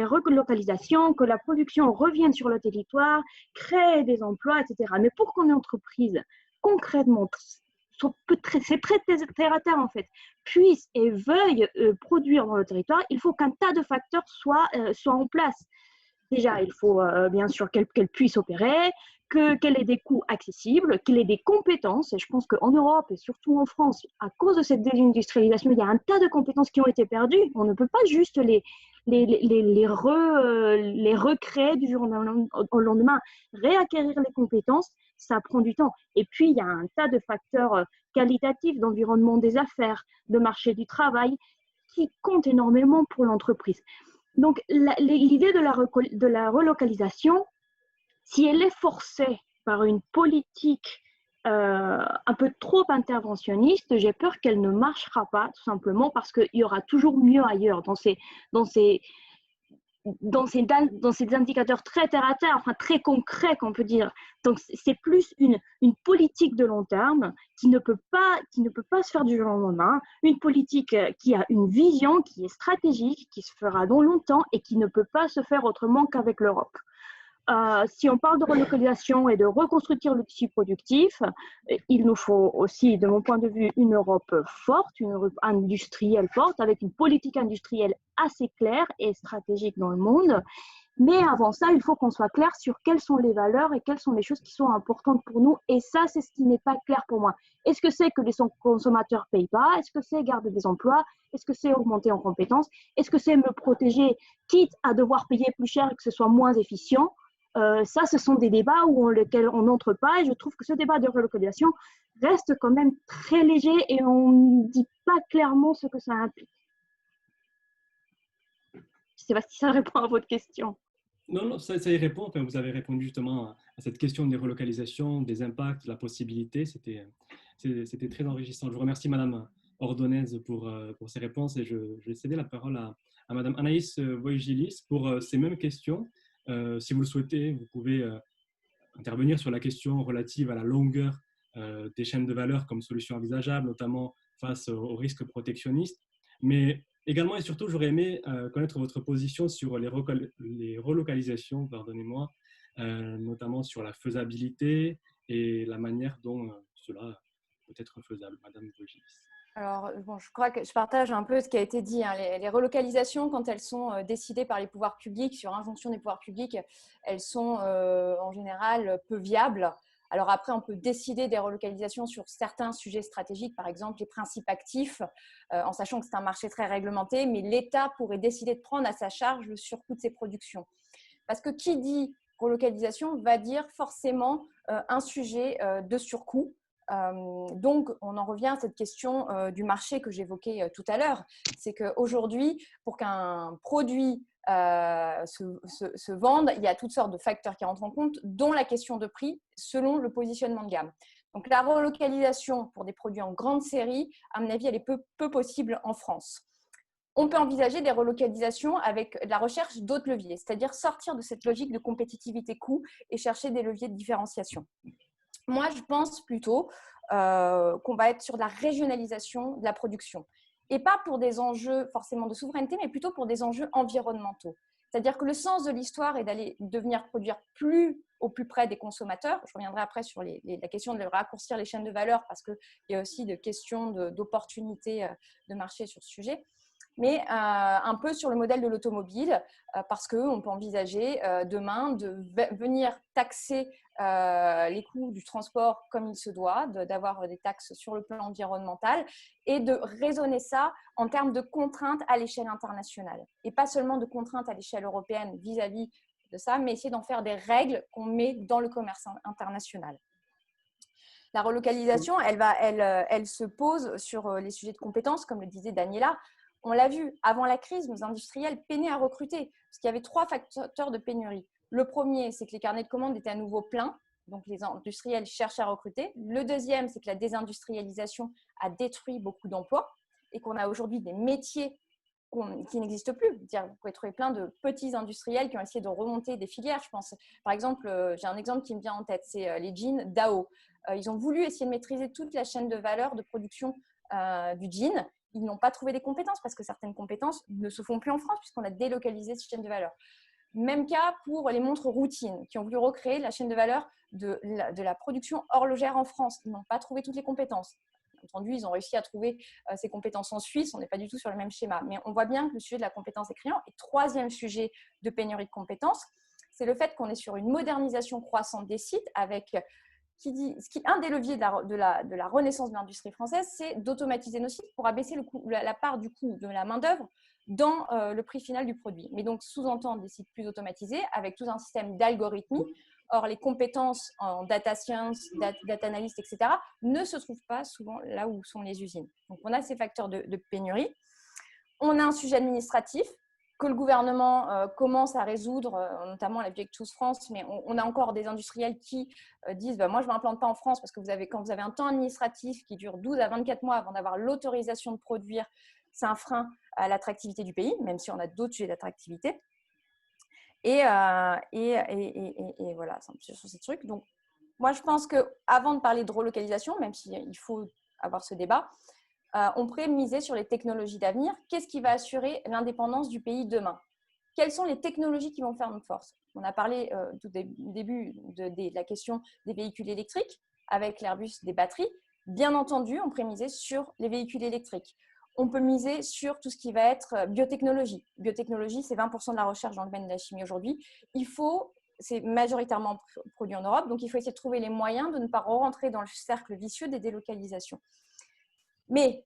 relocalisations, que la production revienne sur le territoire, créer des emplois, etc. Mais pour qu'une entreprise concrètement c'est très terre à terre en fait, puissent et veuillent produire dans le territoire, il faut qu'un tas de facteurs soient en place. Déjà, il faut bien sûr qu'elle puisse opérer, qu'elle ait des coûts accessibles, qu'elle ait des compétences. Et je pense qu'en Europe et surtout en France, à cause de cette désindustrialisation, il y a un tas de compétences qui ont été perdues. On ne peut pas juste les recréer du jour au lendemain. Réacquérir les compétences, ça prend du temps. Et puis, il y a un tas de facteurs qualitatifs d'environnement des affaires, de marché du travail, qui comptent énormément pour l'entreprise. Donc, l'idée de la relocalisation, si elle est forcée par une politique un peu trop interventionniste, j'ai peur qu'elle ne marchera pas, tout simplement parce qu'il y aura toujours mieux ailleurs dans ces indicateurs très terre à terre, enfin très concrets qu'on peut dire. Donc c'est plus une politique de long terme qui ne peut pas se faire du jour au lendemain, une politique qui a une vision, qui est stratégique, qui se fera dans longtemps et qui ne peut pas se faire autrement qu'avec l'Europe. Si on parle de relocalisation et de reconstruire le tissu productif, il nous faut aussi, de mon point de vue, une Europe forte, une Europe industrielle forte, avec une politique industrielle assez claire et stratégique dans le monde. Mais avant ça, il faut qu'on soit clair sur quelles sont les valeurs et quelles sont les choses qui sont importantes pour nous. Et ça, c'est ce qui n'est pas clair pour moi. Est-ce que c'est que les consommateurs ne payent pas? Est-ce que c'est garder des emplois? Est-ce que c'est augmenter en compétences? Est-ce que c'est me protéger, quitte à devoir payer plus cher et que ce soit moins efficient? Ça, ce sont des débats lesquels on n'entre pas, et je trouve que ce débat de relocalisation reste quand même très léger et on ne dit pas clairement ce que ça implique. Je ne sais pas si ça répond à votre question. Non, ça y répond. Enfin, vous avez répondu justement à cette question des relocalisations, des impacts, de la possibilité. C'était très enrichissant. Je vous remercie, Madame Ordonez, pour ces réponses, et je vais céder la parole à Madame Anaïs Voigilis pour ces mêmes questions. Si vous le souhaitez, vous pouvez intervenir sur la question relative à la longueur des chaînes de valeur comme solution envisageable, notamment face aux risques protectionnistes. Mais également et surtout, j'aurais aimé connaître votre position sur les relocalisations, pardonnez-moi, notamment sur la faisabilité et la manière dont cela peut être faisable. Madame Vogilis. Alors, bon, je crois que je partage un peu ce qui a été dit. Hein. Les relocalisations, quand elles sont décidées par les pouvoirs publics, sur injonction des pouvoirs publics, elles sont en général peu viables. Alors après, on peut décider des relocalisations sur certains sujets stratégiques, par exemple les principes actifs, en sachant que c'est un marché très réglementé, mais l'État pourrait décider de prendre à sa charge le surcoût de ses productions. Parce que qui dit relocalisation va dire forcément un sujet de surcoût. Donc, on en revient à cette question du marché que j'évoquais tout à l'heure. C'est qu'aujourd'hui, pour qu'un produit se vende, il y a toutes sortes de facteurs qui rentrent en compte, dont la question de prix selon le positionnement de gamme. Donc, la relocalisation pour des produits en grande série, à mon avis, elle est peu possible en France. On peut envisager des relocalisations avec la recherche d'autres leviers, c'est-à-dire sortir de cette logique de compétitivité coût et chercher des leviers de différenciation. Moi, je pense plutôt qu'on va être sur de la régionalisation de la production. Et pas pour des enjeux forcément de souveraineté, mais plutôt pour des enjeux environnementaux. C'est-à-dire que le sens de l'histoire est de venir produire au plus près des consommateurs. Je reviendrai après sur la question de raccourcir les chaînes de valeur parce qu'il y a aussi des questions d'opportunités de marché sur ce sujet. Mais un peu sur le modèle de l'automobile, parce qu'on peut envisager demain de venir taxer les coûts du transport comme il se doit, d'avoir des taxes sur le plan environnemental et de raisonner ça en termes de contraintes à l'échelle internationale. Et pas seulement de contraintes à l'échelle européenne vis-à-vis de ça, mais essayer d'en faire des règles qu'on met dans le commerce international. La relocalisation, elle se pose sur les sujets de compétences, comme le disait Daniela. On l'a vu, avant la crise, nos industriels peinaient à recruter parce qu'il y avait 3 facteurs de pénurie. Le premier, c'est que les carnets de commandes étaient à nouveau pleins, donc les industriels cherchaient à recruter. Le deuxième, c'est que la désindustrialisation a détruit beaucoup d'emplois et qu'on a aujourd'hui des métiers qui n'existent plus. Vous pouvez trouver plein de petits industriels qui ont essayé de remonter des filières. Je pense, par exemple, j'ai un exemple qui me vient en tête, c'est les jeans Dao. Ils ont voulu essayer de maîtriser toute la chaîne de valeur de production du jean. Ils n'ont pas trouvé des compétences parce que certaines compétences ne se font plus en France puisqu'on a délocalisé cette chaîne de valeur. Même cas pour les montres routines qui ont voulu recréer la chaîne de valeur de la production horlogère en France. Ils n'ont pas trouvé toutes les compétences. entendu, ils ont réussi à trouver ces compétences en Suisse. On n'est pas du tout sur le même schéma. Mais on voit bien que le sujet de la compétence est criant. Et troisième sujet de pénurie de compétences, c'est le fait qu'on est sur une modernisation croissante des sites avec un des leviers de la renaissance de l'industrie française, c'est d'automatiser nos sites pour abaisser la part du coût de la main-d'œuvre dans le prix final du produit. Mais donc, sous-entendre des sites plus automatisés avec tout un système d'algorithmie. Or, les compétences en data science, data analyst, etc., ne se trouvent pas souvent là où sont les usines. Donc, on a ces facteurs de pénurie. On a un sujet administratif que le gouvernement commence à résoudre, notamment à la avec Choose France, mais on a encore des industriels qui disent moi, je ne m'implante pas en France parce que quand vous avez un temps administratif qui dure 12 à 24 mois avant d'avoir l'autorisation de produire, c'est un frein à l'attractivité du pays, même si on a d'autres sujets d'attractivité. Et voilà, c'est un peu sur ces trucs. Donc, moi, je pense qu'avant de parler de relocalisation, même s'il faut avoir ce débat, on pourrait miser sur les technologies d'avenir. Qu'est-ce qui va assurer l'indépendance du pays demain? Quelles sont les technologies qui vont faire notre force? On a parlé au début de la question des véhicules électriques avec l'Airbus des batteries. Bien entendu, on pourrait miser sur les véhicules électriques. On peut miser sur tout ce qui va être biotechnologie. Biotechnologie, c'est 20% de la recherche dans le domaine de la chimie aujourd'hui. C'est majoritairement produit en Europe, donc il faut essayer de trouver les moyens de ne pas rentrer dans le cercle vicieux des délocalisations. Mais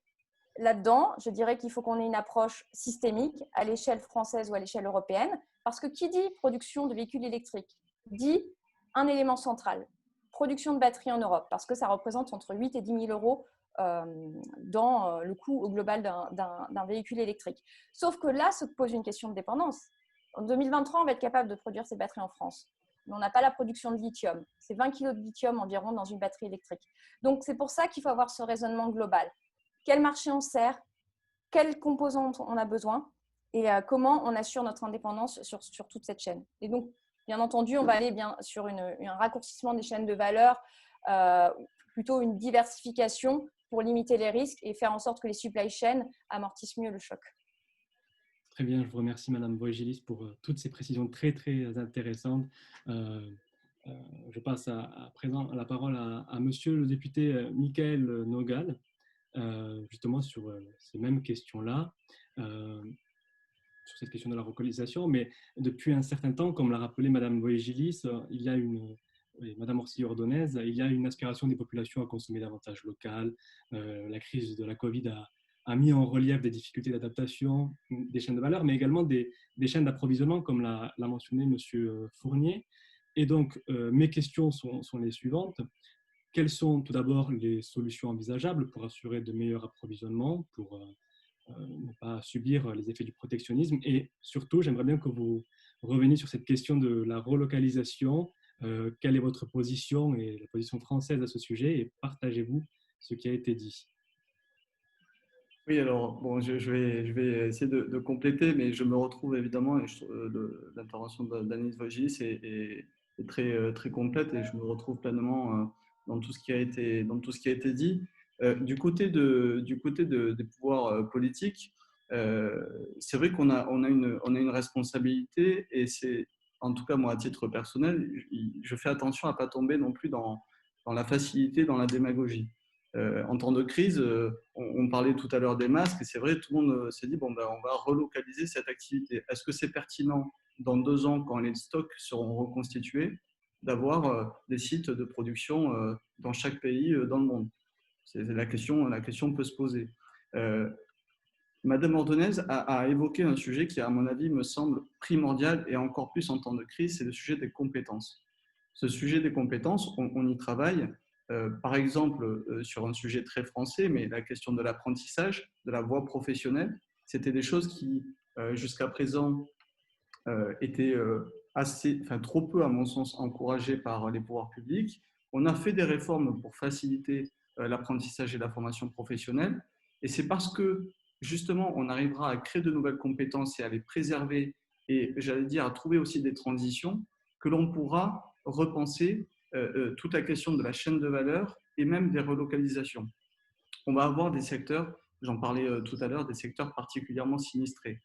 là-dedans, je dirais qu'il faut qu'on ait une approche systémique à l'échelle française ou à l'échelle européenne, parce que qui dit production de véhicules électriques dit un élément central, production de batteries en Europe, parce que ça représente entre 8 et 10 000 euros dans le coût global d'un véhicule électrique. Sauf que là se pose une question de dépendance. En 2023, on va être capable de produire ces batteries en France. Mais on n'a pas la production de lithium. C'est 20 kg de lithium environ dans une batterie électrique. Donc, c'est pour ça qu'il faut avoir ce raisonnement global. Quel marché on sert? Quelles composantes on a besoin? Et comment on assure notre indépendance sur toute cette chaîne? Et donc, bien entendu, on va aller sur un raccourcissement des chaînes de valeur, plutôt une diversification pour limiter les risques et faire en sorte que les supply chains amortissent mieux le choc. Très bien, je vous remercie Madame Voegelis pour toutes ces précisions très très intéressantes. Je passe à présent la parole à Monsieur le député Michael Nogal, justement sur ces mêmes questions-là, sur cette question de la relocalisation. Mais depuis un certain temps, comme l'a rappelé Madame Voegelis, il y a Madame Orsillo-Ordonez, il y a une aspiration des populations à consommer davantage local. La crise de la Covid a mis en relief des difficultés d'adaptation des chaînes de valeur, mais également des chaînes d'approvisionnement, comme l'a mentionné Monsieur Fournier. Et donc, mes questions sont les suivantes. Quelles sont tout d'abord les solutions envisageables pour assurer de meilleurs approvisionnements, pour ne pas subir les effets du protectionnisme? Et surtout, j'aimerais bien que vous reveniez sur cette question de la relocalisation. Quelle est votre position et la position française à ce sujet, et partagez-vous ce qui a été dit? Oui, alors, bon, je vais essayer de compléter, mais je me retrouve évidemment, et l'intervention d'Anis Voegelis est très, très complète, et je me retrouve pleinement dans tout ce qui a été dit. Du côté des pouvoirs politiques, c'est vrai qu'on a une responsabilité, et c'est, en tout cas moi à titre personnel, je fais attention à ne pas tomber non plus dans la facilité, dans la démagogie. En temps de crise, on parlait tout à l'heure des masques, et c'est vrai, tout le monde s'est dit, on va relocaliser cette activité. Est-ce que c'est pertinent dans 2 ans, quand les stocks seront reconstitués, d'avoir des sites de production dans chaque pays dans le monde? La question peut se poser. Madame Ordonez a évoqué un sujet qui, à mon avis, me semble primordial, et encore plus en temps de crise, c'est le sujet des compétences. Ce sujet des compétences, on y travaille. Par exemple, sur un sujet très français, mais la question de l'apprentissage, de la voie professionnelle, c'était des choses qui, jusqu'à présent, étaient trop peu, à mon sens, encouragées par les pouvoirs publics. On a fait des réformes pour faciliter l'apprentissage et la formation professionnelle, et c'est parce que, justement, on arrivera à créer de nouvelles compétences et à les préserver, et, j'allais dire, à trouver aussi des transitions, que l'on pourra repenser toute la question de la chaîne de valeur et même des relocalisations. On va avoir des secteurs, j'en parlais tout à l'heure, des secteurs particulièrement sinistrés.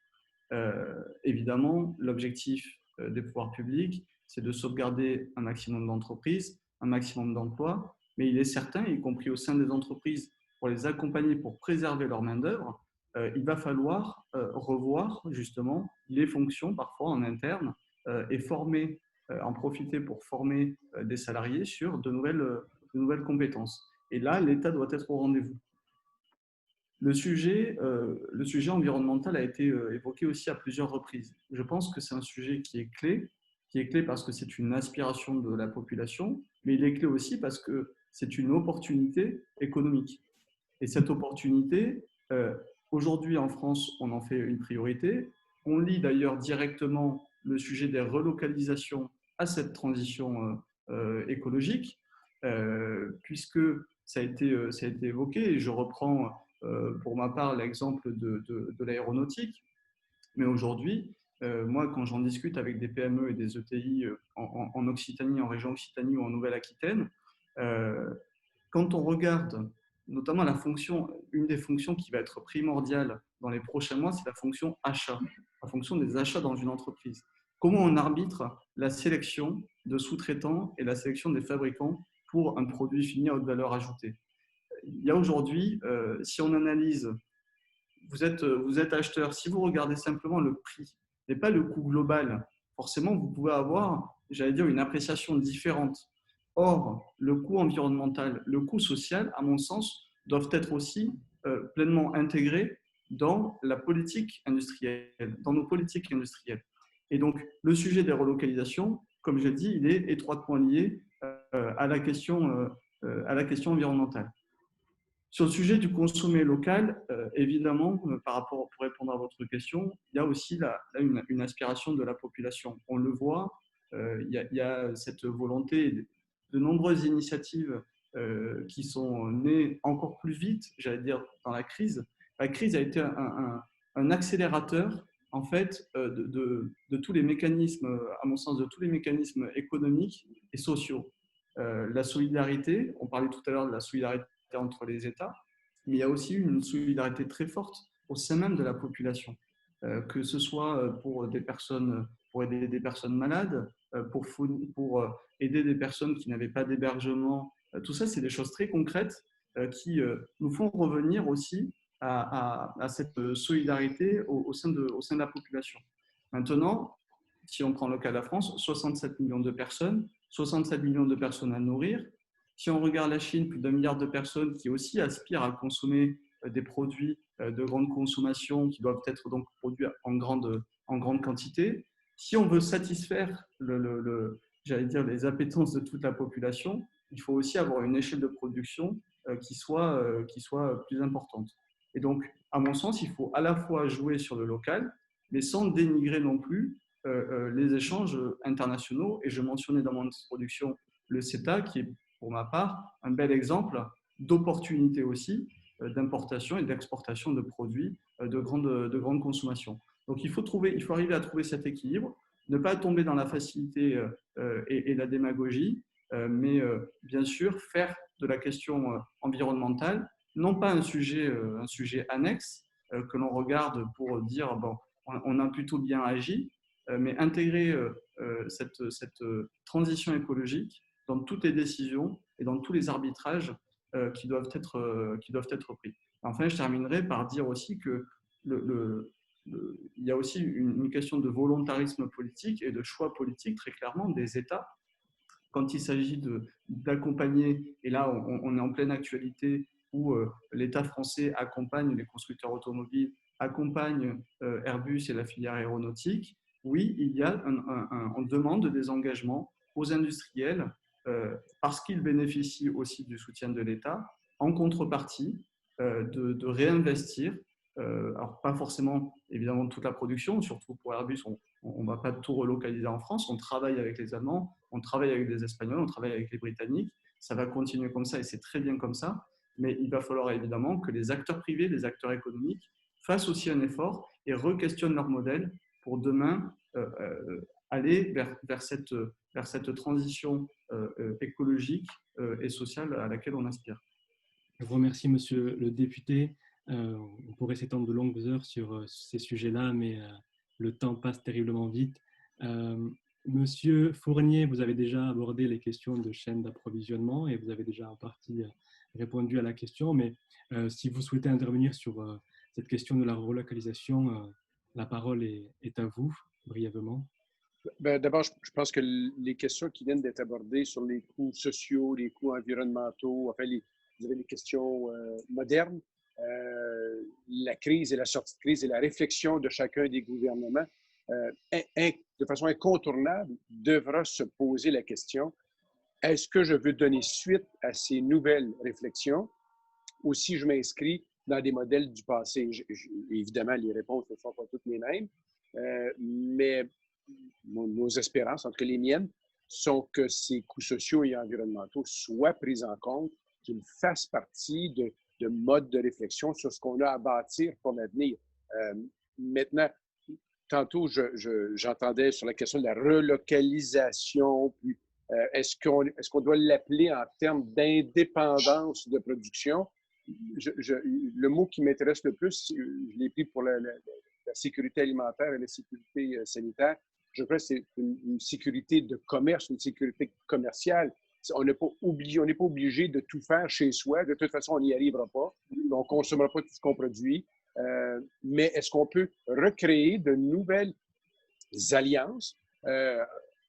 Évidemment, l'objectif des pouvoirs publics, c'est de sauvegarder un maximum d'entreprises, un maximum d'emplois, mais il est certain, y compris au sein des entreprises pour les accompagner, pour préserver leur main-d'œuvre, il va falloir revoir justement les fonctions parfois en interne et former, en profiter pour former des salariés sur de nouvelles compétences. Et là, l'État doit être au rendez-vous. Le sujet environnemental a été évoqué aussi à plusieurs reprises. Je pense que c'est un sujet qui est clé parce que c'est une aspiration de la population, mais il est clé aussi parce que c'est une opportunité économique. Et cette opportunité, aujourd'hui en France, on en fait une priorité. On lie d'ailleurs directement le sujet des relocalisations à cette transition écologique, puisque ça a été évoqué, et je reprends pour ma part l'exemple de l'aéronautique. Mais aujourd'hui, moi, quand j'en discute avec des PME et des ETI en Occitanie, en région Occitanie ou en Nouvelle-Aquitaine, quand on regarde notamment une des fonctions qui va être primordiale dans les prochains mois, c'est la fonction achat, la fonction des achats dans une entreprise. Comment on arbitre la sélection de sous-traitants et la sélection des fabricants pour un produit fini à haute valeur ajoutée? Il y a aujourd'hui, si on analyse, vous êtes acheteur, si vous regardez simplement le prix et pas le coût global, forcément, vous pouvez avoir, j'allais dire, une appréciation différente. Or, le coût environnemental, le coût social, à mon sens, doivent être aussi pleinement intégrés dans la politique industrielle, dans nos politiques industrielles. Et donc, le sujet des relocalisations, comme je l'ai dit, il est étroitement lié à la question environnementale. Sur le sujet du consommé local, évidemment, pour répondre à votre question, il y a aussi une aspiration de la population. On le voit, il y a cette volonté, de nombreuses initiatives qui sont nées encore plus vite, j'allais dire, dans la crise. La crise a été un accélérateur, en fait, de tous les mécanismes, à mon sens, de tous les mécanismes économiques et sociaux. La solidarité, on parlait tout à l'heure de la solidarité entre les États, mais il y a aussi une solidarité très forte au sein même de la population, que ce soit pour aider des personnes malades, pour aider des personnes qui n'avaient pas d'hébergement. Tout ça, c'est des choses très concrètes qui nous font revenir aussi à cette solidarité au sein de la population. Maintenant, si on prend le cas de la France, 67 millions de personnes, 67 millions de personnes à nourrir. Si on regarde la Chine, plus d'1 milliard de personnes qui aussi aspirent à consommer des produits de grande consommation qui doivent être donc produits en grande quantité. Si on veut satisfaire j'allais dire, les appétences de toute la population, il faut aussi avoir une échelle de production qui soit plus importante. Et donc, à mon sens, il faut à la fois jouer sur le local, mais sans dénigrer non plus les échanges internationaux. Et je mentionnais dans mon introduction le CETA, qui est pour ma part un bel exemple d'opportunité aussi d'importation et d'exportation de produits de grande consommation. Donc il faut arriver à trouver cet équilibre, ne pas tomber dans la facilité et la démagogie, mais bien sûr faire de la question environnementale non pas un sujet annexe que l'on regarde pour dire bon, on a plutôt bien agi, mais intégrer cette transition écologique dans toutes les décisions et dans tous les arbitrages qui doivent être pris. Enfin, je terminerai par dire aussi que il y a aussi une question de volontarisme politique et de choix politique très clairement des États quand il s'agit d'accompagner, et là on est en pleine actualité où l'État français accompagne les constructeurs automobiles, accompagne Airbus et la filière aéronautique. Oui, on demande des engagements aux industriels parce qu'ils bénéficient aussi du soutien de l'État, en contrepartie de réinvestir, alors pas forcément évidemment toute la production, surtout pour Airbus, on ne va pas tout relocaliser en France, on travaille avec les Allemands, on travaille avec les Espagnols, on travaille avec les Britanniques, ça va continuer comme ça et c'est très bien comme ça, mais il va falloir évidemment que les acteurs privés, les acteurs économiques fassent aussi un effort et re-questionnent leur modèle pour demain aller vers cette transition écologique et sociale à laquelle on aspire. Je vous remercie, monsieur le député. On pourrait s'étendre de longues heures sur ces sujets-là, mais le temps passe terriblement vite. Monsieur Fournier, vous avez déjà abordé les questions de chaîne d'approvisionnement et vous avez déjà en partie répondu à la question, mais si vous souhaitez intervenir sur cette question de la relocalisation, la parole est à vous, brièvement. D'abord, je pense que les questions qui viennent d'être abordées sur les coûts sociaux, les coûts environnementaux, enfin, vous avez les questions modernes, la crise et la sortie de crise et la réflexion de chacun des gouvernements, de façon incontournable, devra se poser la question, est-ce que je veux donner suite à ces nouvelles réflexions ou si je m'inscris dans des modèles du passé? Évidemment, les réponses ne sont pas toutes les mêmes, mais nos espérances, entre les miennes, sont que ces coûts sociaux et environnementaux soient pris en compte, qu'ils fassent partie de modes de réflexion sur ce qu'on a à bâtir pour l'avenir. Maintenant, tantôt, j'entendais sur la question de la relocalisation, puis est-ce qu'on doit l'appeler en termes d'indépendance de production? Le mot qui m'intéresse le plus, je l'ai pris pour la sécurité alimentaire et la sécurité sanitaire. Je crois que c'est une sécurité de commerce, une sécurité commerciale. On n'est pas obligé de tout faire chez soi. De toute façon, on n'y arrivera pas. On ne consommera pas tout ce qu'on produit. Mais est-ce qu'on peut recréer de nouvelles alliances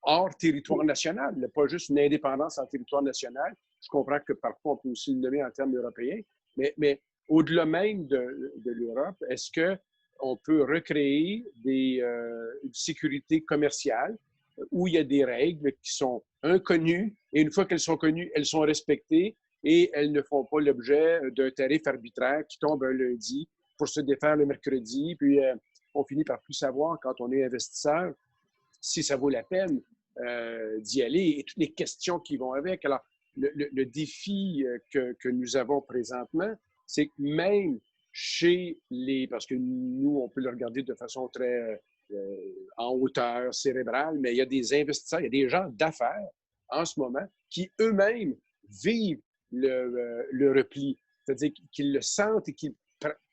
hors territoire national, pas juste une indépendance en territoire national? Je comprends que parfois, on peut aussi le nommer en termes européens, mais au-delà même de l'Europe, est-ce qu'on peut recréer une sécurité commerciale où il y a des règles qui sont inconnues et une fois qu'elles sont connues, elles sont respectées et elles ne font pas l'objet d'un tarif arbitraire qui tombe un lundi pour se défaire le mercredi, puis on finit par plus savoir quand on est investisseur si ça vaut la peine d'y aller et toutes les questions qui vont avec. Alors, le défi que nous avons présentement, c'est que même chez parce que nous, on peut le regarder de façon très en hauteur, cérébrale, mais il y a des investisseurs, il y a des gens d'affaires en ce moment qui eux-mêmes vivent le repli, c'est-à-dire qu'ils le sentent et qu'ils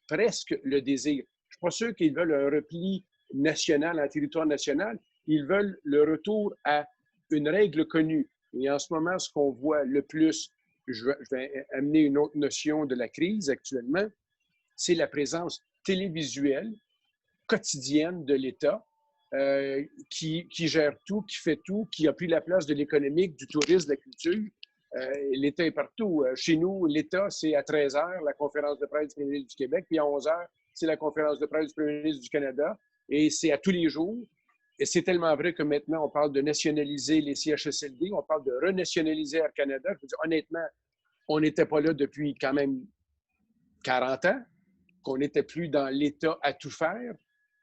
presque le désirent. Je ne suis pas sûr qu'ils veulent un repli national, en territoire national. Ils veulent le retour à une règle connue. Et en ce moment, ce qu'on voit le plus, je vais amener une autre notion de la crise actuellement, c'est la présence télévisuelle quotidienne de l'État qui gère tout, qui fait tout, qui a pris la place de l'économique, du tourisme, de la culture. L'État est partout. Chez nous, l'État, c'est à 13h, la conférence de presse du Premier ministre du Québec, puis à 11h, c'est la conférence de presse du Premier ministre du Canada, et c'est à tous les jours. Et c'est tellement vrai que maintenant, on parle de nationaliser les CHSLD, on parle de renationaliser Air Canada. Je veux dire, honnêtement, on n'était pas là depuis quand même 40 ans, qu'on n'était plus dans l'État à tout faire.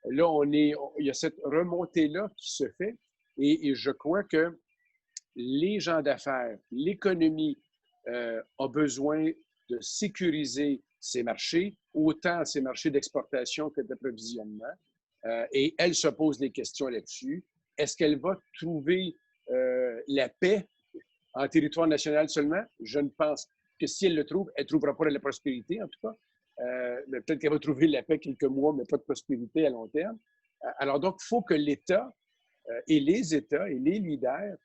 Là, il y a cette remontée-là qui se fait, et je crois que les gens d'affaires, l'économie a besoin de sécuriser ses marchés, autant ses marchés d'exportation que d'approvisionnement. Et elle se pose des questions là-dessus. Est-ce qu'elle va trouver la paix en territoire national seulement? Je ne pense que si elle le trouve, elle ne trouvera pas la prospérité, en tout cas. Mais peut-être qu'elle va trouver la paix quelques mois, mais pas de prospérité à long terme. Alors donc, il faut que l'État et les États et les leaders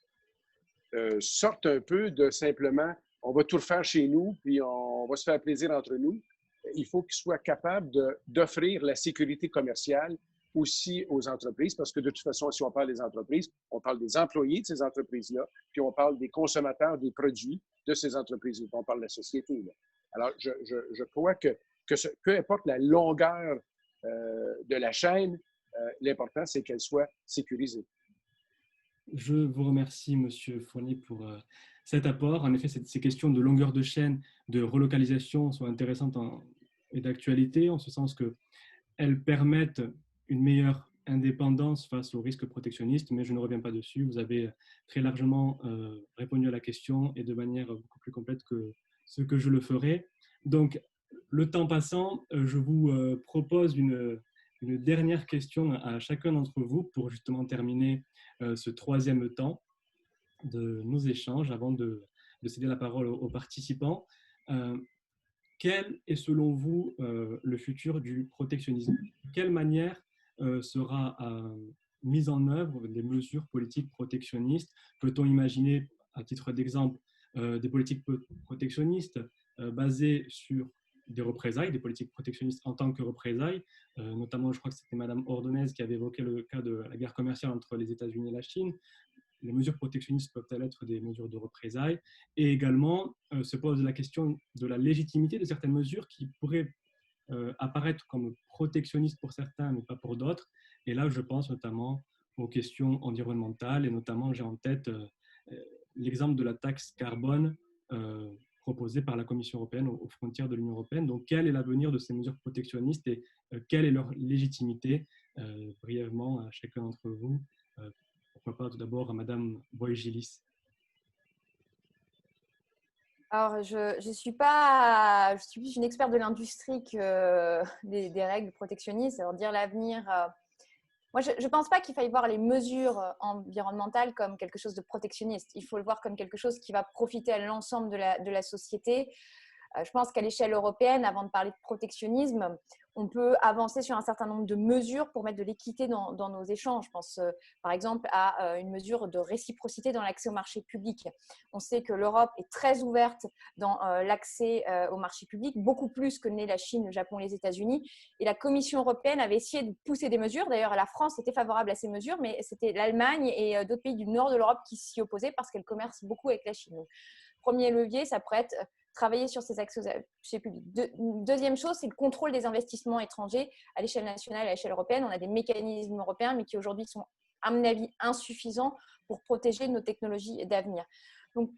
sortent un peu de simplement « on va tout refaire chez nous, puis on va se faire plaisir entre nous ». Il faut qu'ils soient capables d'offrir la sécurité commerciale aussi aux entreprises, parce que de toute façon, si on parle des entreprises, on parle des employés de ces entreprises-là, puis on parle des consommateurs des produits de ces entreprises-là, on parle de la société. Là. Alors, je crois que peu importe la longueur de la chaîne, l'important, c'est qu'elle soit sécurisée. Je vous remercie, Monsieur Fournier, pour cet apport. En effet, ces questions de longueur de chaîne, de relocalisation sont intéressantes et d'actualité, en ce sens qu'elles permettent une meilleure indépendance face aux risques protectionnistes, mais je ne reviens pas dessus. Vous avez très largement répondu à la question et de manière beaucoup plus complète que ce que je le ferai. Donc, le temps passant, je vous propose une dernière question à chacun d'entre vous pour justement terminer ce troisième temps de nos échanges avant de céder la parole aux participants. Quel est selon vous le futur du protectionnisme? De quelle manière sera mise en œuvre des mesures politiques protectionnistes? Peut-on imaginer, à titre d'exemple, des politiques protectionnistes basées sur des représailles, des politiques protectionnistes en tant que représailles, notamment je crois que c'était Madame Ordonez qui avait évoqué le cas de la guerre commerciale entre les États-Unis et la Chine. Les mesures protectionnistes peuvent-elles être des mesures de représailles? Et également se pose la question de la légitimité de certaines mesures qui pourraient apparaître comme protectionnistes pour certains mais pas pour d'autres. Et là je pense notamment aux questions environnementales et notamment j'ai en tête l'exemple de la taxe carbone proposée par la Commission européenne aux frontières de l'Union européenne. Donc, quel est l'avenir de ces mesures protectionnistes et quelle est leur légitimité? Brièvement, à chacun d'entre vous, pourquoi pas tout d'abord à Madame Boy-Gillis. Alors, je suis plus une experte de l'industrie que des règles protectionnistes. Alors, dire l'avenir… Moi, je ne pense pas qu'il faille voir les mesures environnementales comme quelque chose de protectionniste. Il faut le voir comme quelque chose qui va profiter à l'ensemble de la société. Je pense qu'à l'échelle européenne, avant de parler de protectionnisme, on peut avancer sur un certain nombre de mesures pour mettre de l'équité dans nos échanges. Je pense par exemple à une mesure de réciprocité dans l'accès au marché public. On sait que l'Europe est très ouverte dans l'accès au marché public, beaucoup plus que n'est la Chine, le Japon, les États-Unis. Et la Commission européenne avait essayé de pousser des mesures. D'ailleurs, la France était favorable à ces mesures, mais c'était l'Allemagne et d'autres pays du nord de l'Europe qui s'y opposaient parce qu'elle commerce beaucoup avec la Chine. Donc, premier levier, ça pourrait être travailler sur ces accès au marché public. Deuxième chose, c'est le contrôle des investissements étrangers à l'échelle nationale et à l'échelle européenne. On a des mécanismes européens, mais qui aujourd'hui sont, à mon avis, insuffisants pour protéger nos technologies d'avenir. Donc,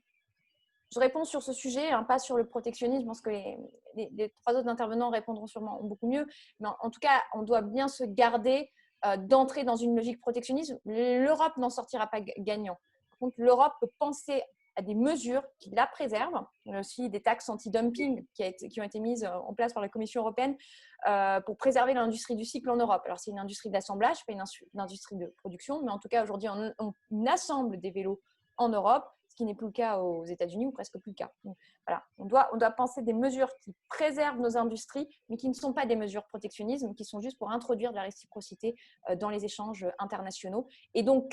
je réponds sur ce sujet, pas sur le protectionnisme. Je pense que les trois autres intervenants répondront sûrement beaucoup mieux. Mais en tout cas, on doit bien se garder d'entrer dans une logique protectionniste. L'Europe n'en sortira pas gagnant. Par contre, l'Europe peut penser à des mesures qui la préservent. Il y a aussi des taxes anti-dumping qui ont été mises en place par la Commission européenne pour préserver l'industrie du cycle en Europe. Alors, c'est une industrie d'assemblage, pas une industrie de production, mais en tout cas, aujourd'hui, on assemble des vélos en Europe, ce qui n'est plus le cas aux États-Unis ou presque plus le cas. Donc, voilà, on doit penser des mesures qui préservent nos industries, mais qui ne sont pas des mesures protectionnistes, qui sont juste pour introduire de la réciprocité dans les échanges internationaux et donc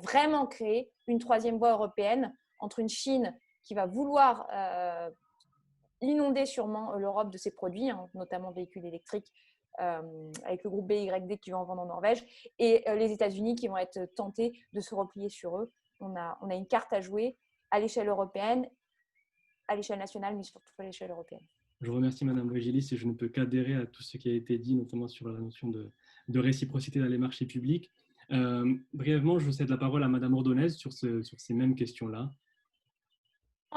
vraiment créer une troisième voie européenne entre une Chine qui va vouloir inonder sûrement l'Europe de ses produits, notamment véhicules électriques, avec le groupe BYD qui va en vendre en Norvège, et les États-Unis qui vont être tentés de se replier sur eux. On a une carte à jouer à l'échelle européenne, à l'échelle nationale, mais surtout à l'échelle européenne. Je vous remercie Madame Boy-Gillis et je ne peux qu'adhérer à tout ce qui a été dit, notamment sur la notion de réciprocité dans les marchés publics. Brièvement, je cède la parole à Madame Ordonez sur ces mêmes questions-là.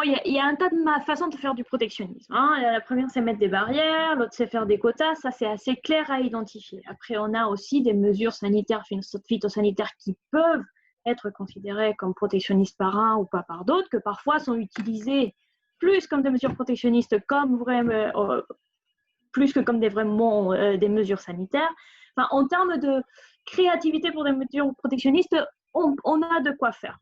Il y a un tas de façons de faire du protectionnisme. La première, c'est mettre des barrières, l'autre, c'est faire des quotas. Ça, c'est assez clair à identifier. Après, on a aussi des mesures sanitaires, phytosanitaires qui peuvent être considérées comme protectionnistes par un ou pas par d'autres, que parfois sont utilisées plus comme des mesures protectionnistes, plus que comme des mesures sanitaires. Enfin, en termes de créativité pour des mesures protectionnistes, on a de quoi faire.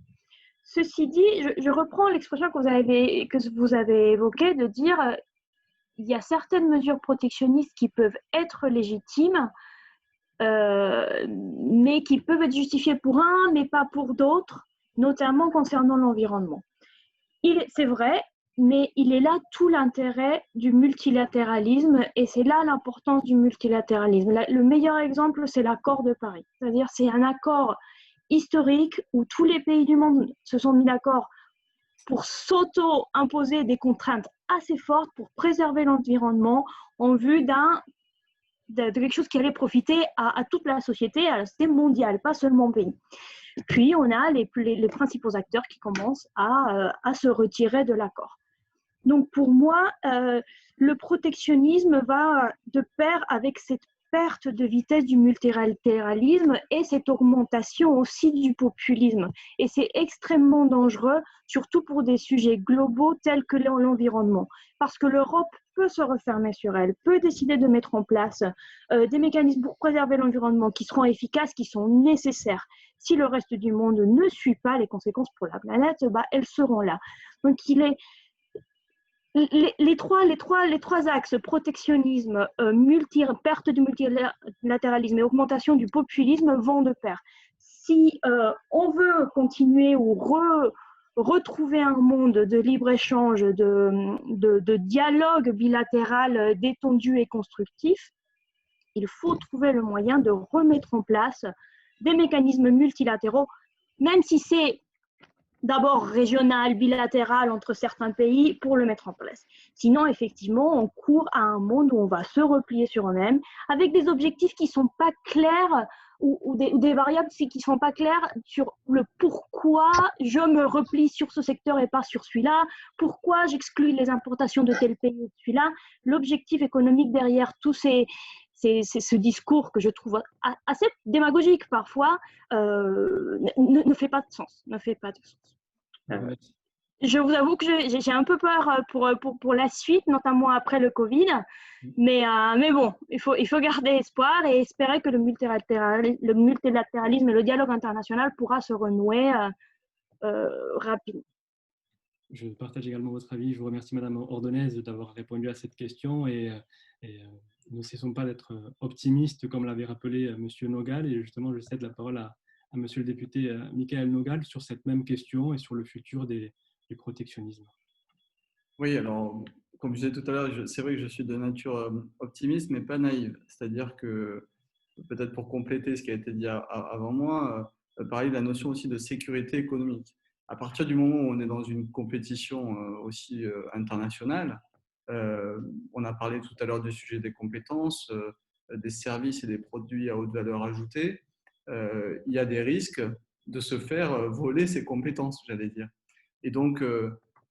Ceci dit, je reprends l'expression que vous avez évoquée de dire il y a certaines mesures protectionnistes qui peuvent être légitimes, mais qui peuvent être justifiées pour un, mais pas pour d'autres, notamment concernant l'environnement. C'est vrai, mais il est là tout l'intérêt du multilatéralisme et c'est là l'importance du multilatéralisme. Le meilleur exemple, c'est l'accord de Paris. C'est-à-dire c'est un accord historique où tous les pays du monde se sont mis d'accord pour s'auto-imposer des contraintes assez fortes pour préserver l'environnement en vue de quelque chose qui allait profiter à toute la société, à la société mondiale, pas seulement au pays. Puis, on a les principaux acteurs qui commencent à se retirer de l'accord. Donc, pour moi, le protectionnisme va de pair avec cette perte de vitesse du multilatéralisme et cette augmentation aussi du populisme. Et c'est extrêmement dangereux, surtout pour des sujets globaux tels que l'environnement. Parce que l'Europe peut se refermer sur elle, peut décider de mettre en place des mécanismes pour préserver l'environnement qui seront efficaces, qui sont nécessaires. Si le reste du monde ne suit pas, les conséquences pour la planète, elles seront là. Donc, les trois axes, protectionnisme, perte du multilatéralisme et augmentation du populisme vont de pair. si on veut continuer ou retrouver un monde de libre-échange, de dialogue bilatéral détendu et constructif, il faut trouver le moyen de remettre en place des mécanismes multilatéraux, même si c'est d'abord régional, bilatéral entre certains pays, pour le mettre en place. Sinon, effectivement, on court à un monde où on va se replier sur eux-mêmes avec des objectifs qui ne sont pas clairs ou des variables qui ne sont pas claires sur le pourquoi je me replie sur ce secteur et pas sur celui-là, pourquoi j'exclus les importations de tel pays et de celui-là. L'objectif économique derrière tous c'est ce discours que je trouve assez démagogique parfois, ne fait pas de sens. Ne fait pas de sens. Je vous avoue que j'ai un peu peur pour la suite, notamment après le Covid. Mais bon, il faut garder espoir et espérer que le multilatéralisme et le dialogue international pourra se renouer rapidement. Je partage également votre avis. Je vous remercie, Madame Ordonez, d'avoir répondu à cette question et ne cessons pas d'être optimistes, comme l'avait rappelé Monsieur Nogal. Et justement, je cède la parole à Monsieur le député Michael Nogal sur cette même question et sur le futur du protectionnisme. Oui, alors, comme je disais tout à l'heure, c'est vrai que je suis de nature optimiste, mais pas naïve. C'est-à-dire que, peut-être pour compléter ce qui a été dit avant moi, parler de la notion aussi de sécurité économique. À partir du moment où on est dans une compétition aussi internationale, on a parlé tout à l'heure du sujet des compétences, des services et des produits à haute valeur ajoutée. Il y a des risques de se faire voler ces compétences, j'allais dire. Et donc,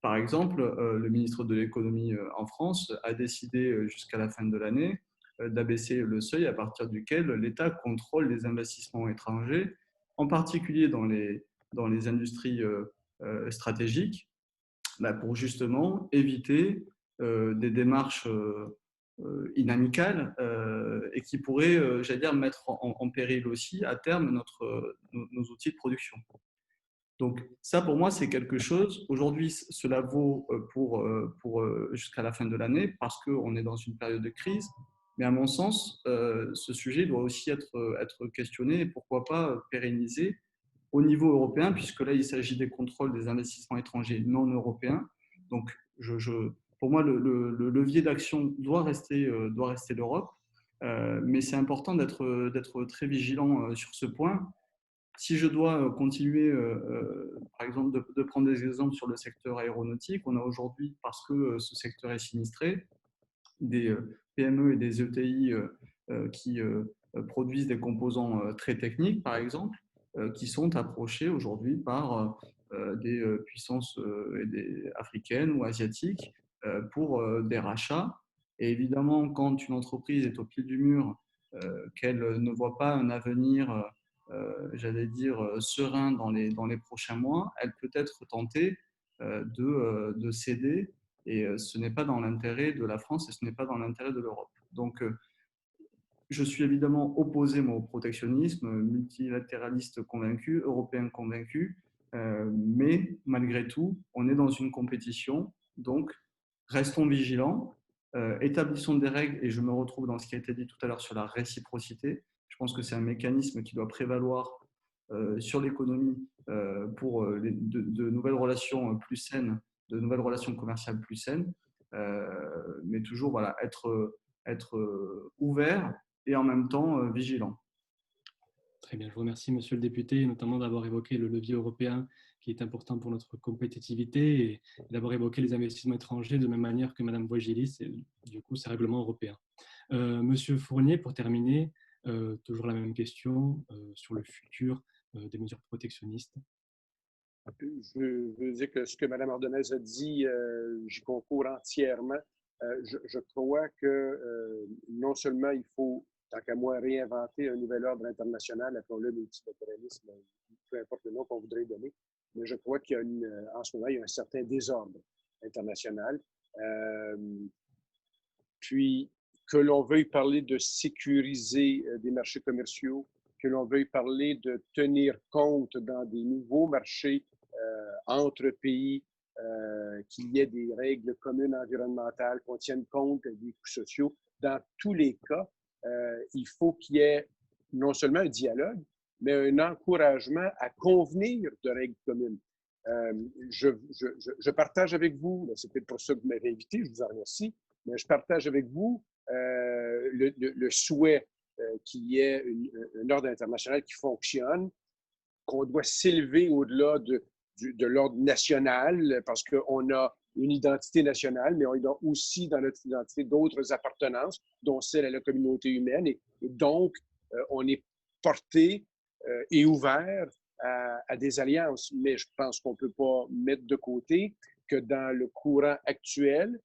par exemple, le ministre de l'économie en France a décidé jusqu'à la fin de l'année d'abaisser le seuil à partir duquel l'État contrôle les investissements étrangers, en particulier dans les industries stratégiques, pour justement éviter des démarches inamicales et qui pourraient, j'allais dire, mettre en péril aussi à terme nos outils de production. Donc ça, pour moi, c'est quelque chose. Aujourd'hui, cela vaut jusqu'à la fin de l'année parce qu'on est dans une période de crise. Mais à mon sens, ce sujet doit aussi être questionné et pourquoi pas pérennisé au niveau européen, puisque là, il s'agit des contrôles des investissements étrangers non européens. Donc, pour moi, le levier d'action doit rester l'Europe. Mais c'est important d'être très vigilant sur ce point. Si je dois continuer, par exemple, de prendre des exemples sur le secteur aéronautique, on a aujourd'hui, parce que ce secteur est sinistré, des PME et des ETI qui produisent des composants très techniques, par exemple, qui sont approchés aujourd'hui par des puissances africaines ou asiatiques pour des rachats. Et évidemment, quand une entreprise est au pied du mur, qu'elle ne voit pas un avenir j'allais dire, serein dans les prochains mois, elle peut être tentée de céder et ce n'est pas dans l'intérêt de la France et ce n'est pas dans l'intérêt de l'Europe. Donc, je suis évidemment opposé au protectionnisme, multilatéraliste convaincu, européen convaincu, mais malgré tout, on est dans une compétition, donc restons vigilants, établissons des règles et je me retrouve dans ce qui a été dit tout à l'heure sur la réciprocité. Je pense que c'est un mécanisme qui doit prévaloir sur l'économie pour de nouvelles relations plus saines, de nouvelles relations commerciales plus saines, mais toujours voilà, être ouvert et en même temps vigilant. Très bien, je vous remercie, Monsieur le député, notamment d'avoir évoqué le levier européen qui est important pour notre compétitivité et d'avoir évoqué les investissements étrangers de même manière que Madame Voigelis et du coup ces règlements européens. Monsieur Fournier, pour terminer, toujours la même question sur le futur des mesures protectionnistes. Je veux dire que ce que Mme Ordonez a dit, j'y concours entièrement. Je crois que non seulement il faut, tant qu'à moi, réinventer un nouvel ordre international, appelons-le multilatéralisme, peu importe le nom qu'on voudrait donner, mais je crois qu'il y a en ce moment, il y a un certain désordre international. Puis, que l'on veuille parler de sécuriser des marchés commerciaux, que l'on veuille parler de tenir compte dans des nouveaux marchés entre pays, qu'il y ait des règles communes environnementales, qu'on tienne compte des coûts sociaux. Dans tous les cas, il faut qu'il y ait non seulement un dialogue, mais un encouragement à convenir de règles communes. Je partage avec vous, c'est peut-être pour ça que vous m'avez invité, je vous en remercie, mais je partage avec vous le souhait qu'il y ait un ordre international qui fonctionne, qu'on doit s'élever au-delà de l'ordre national parce qu'on a une identité nationale, mais on a aussi dans notre identité d'autres appartenances, dont celle à la communauté humaine. Et donc, on est porté et ouvert à des alliances. Mais je pense qu'on ne peut pas mettre de côté que dans le courant actuel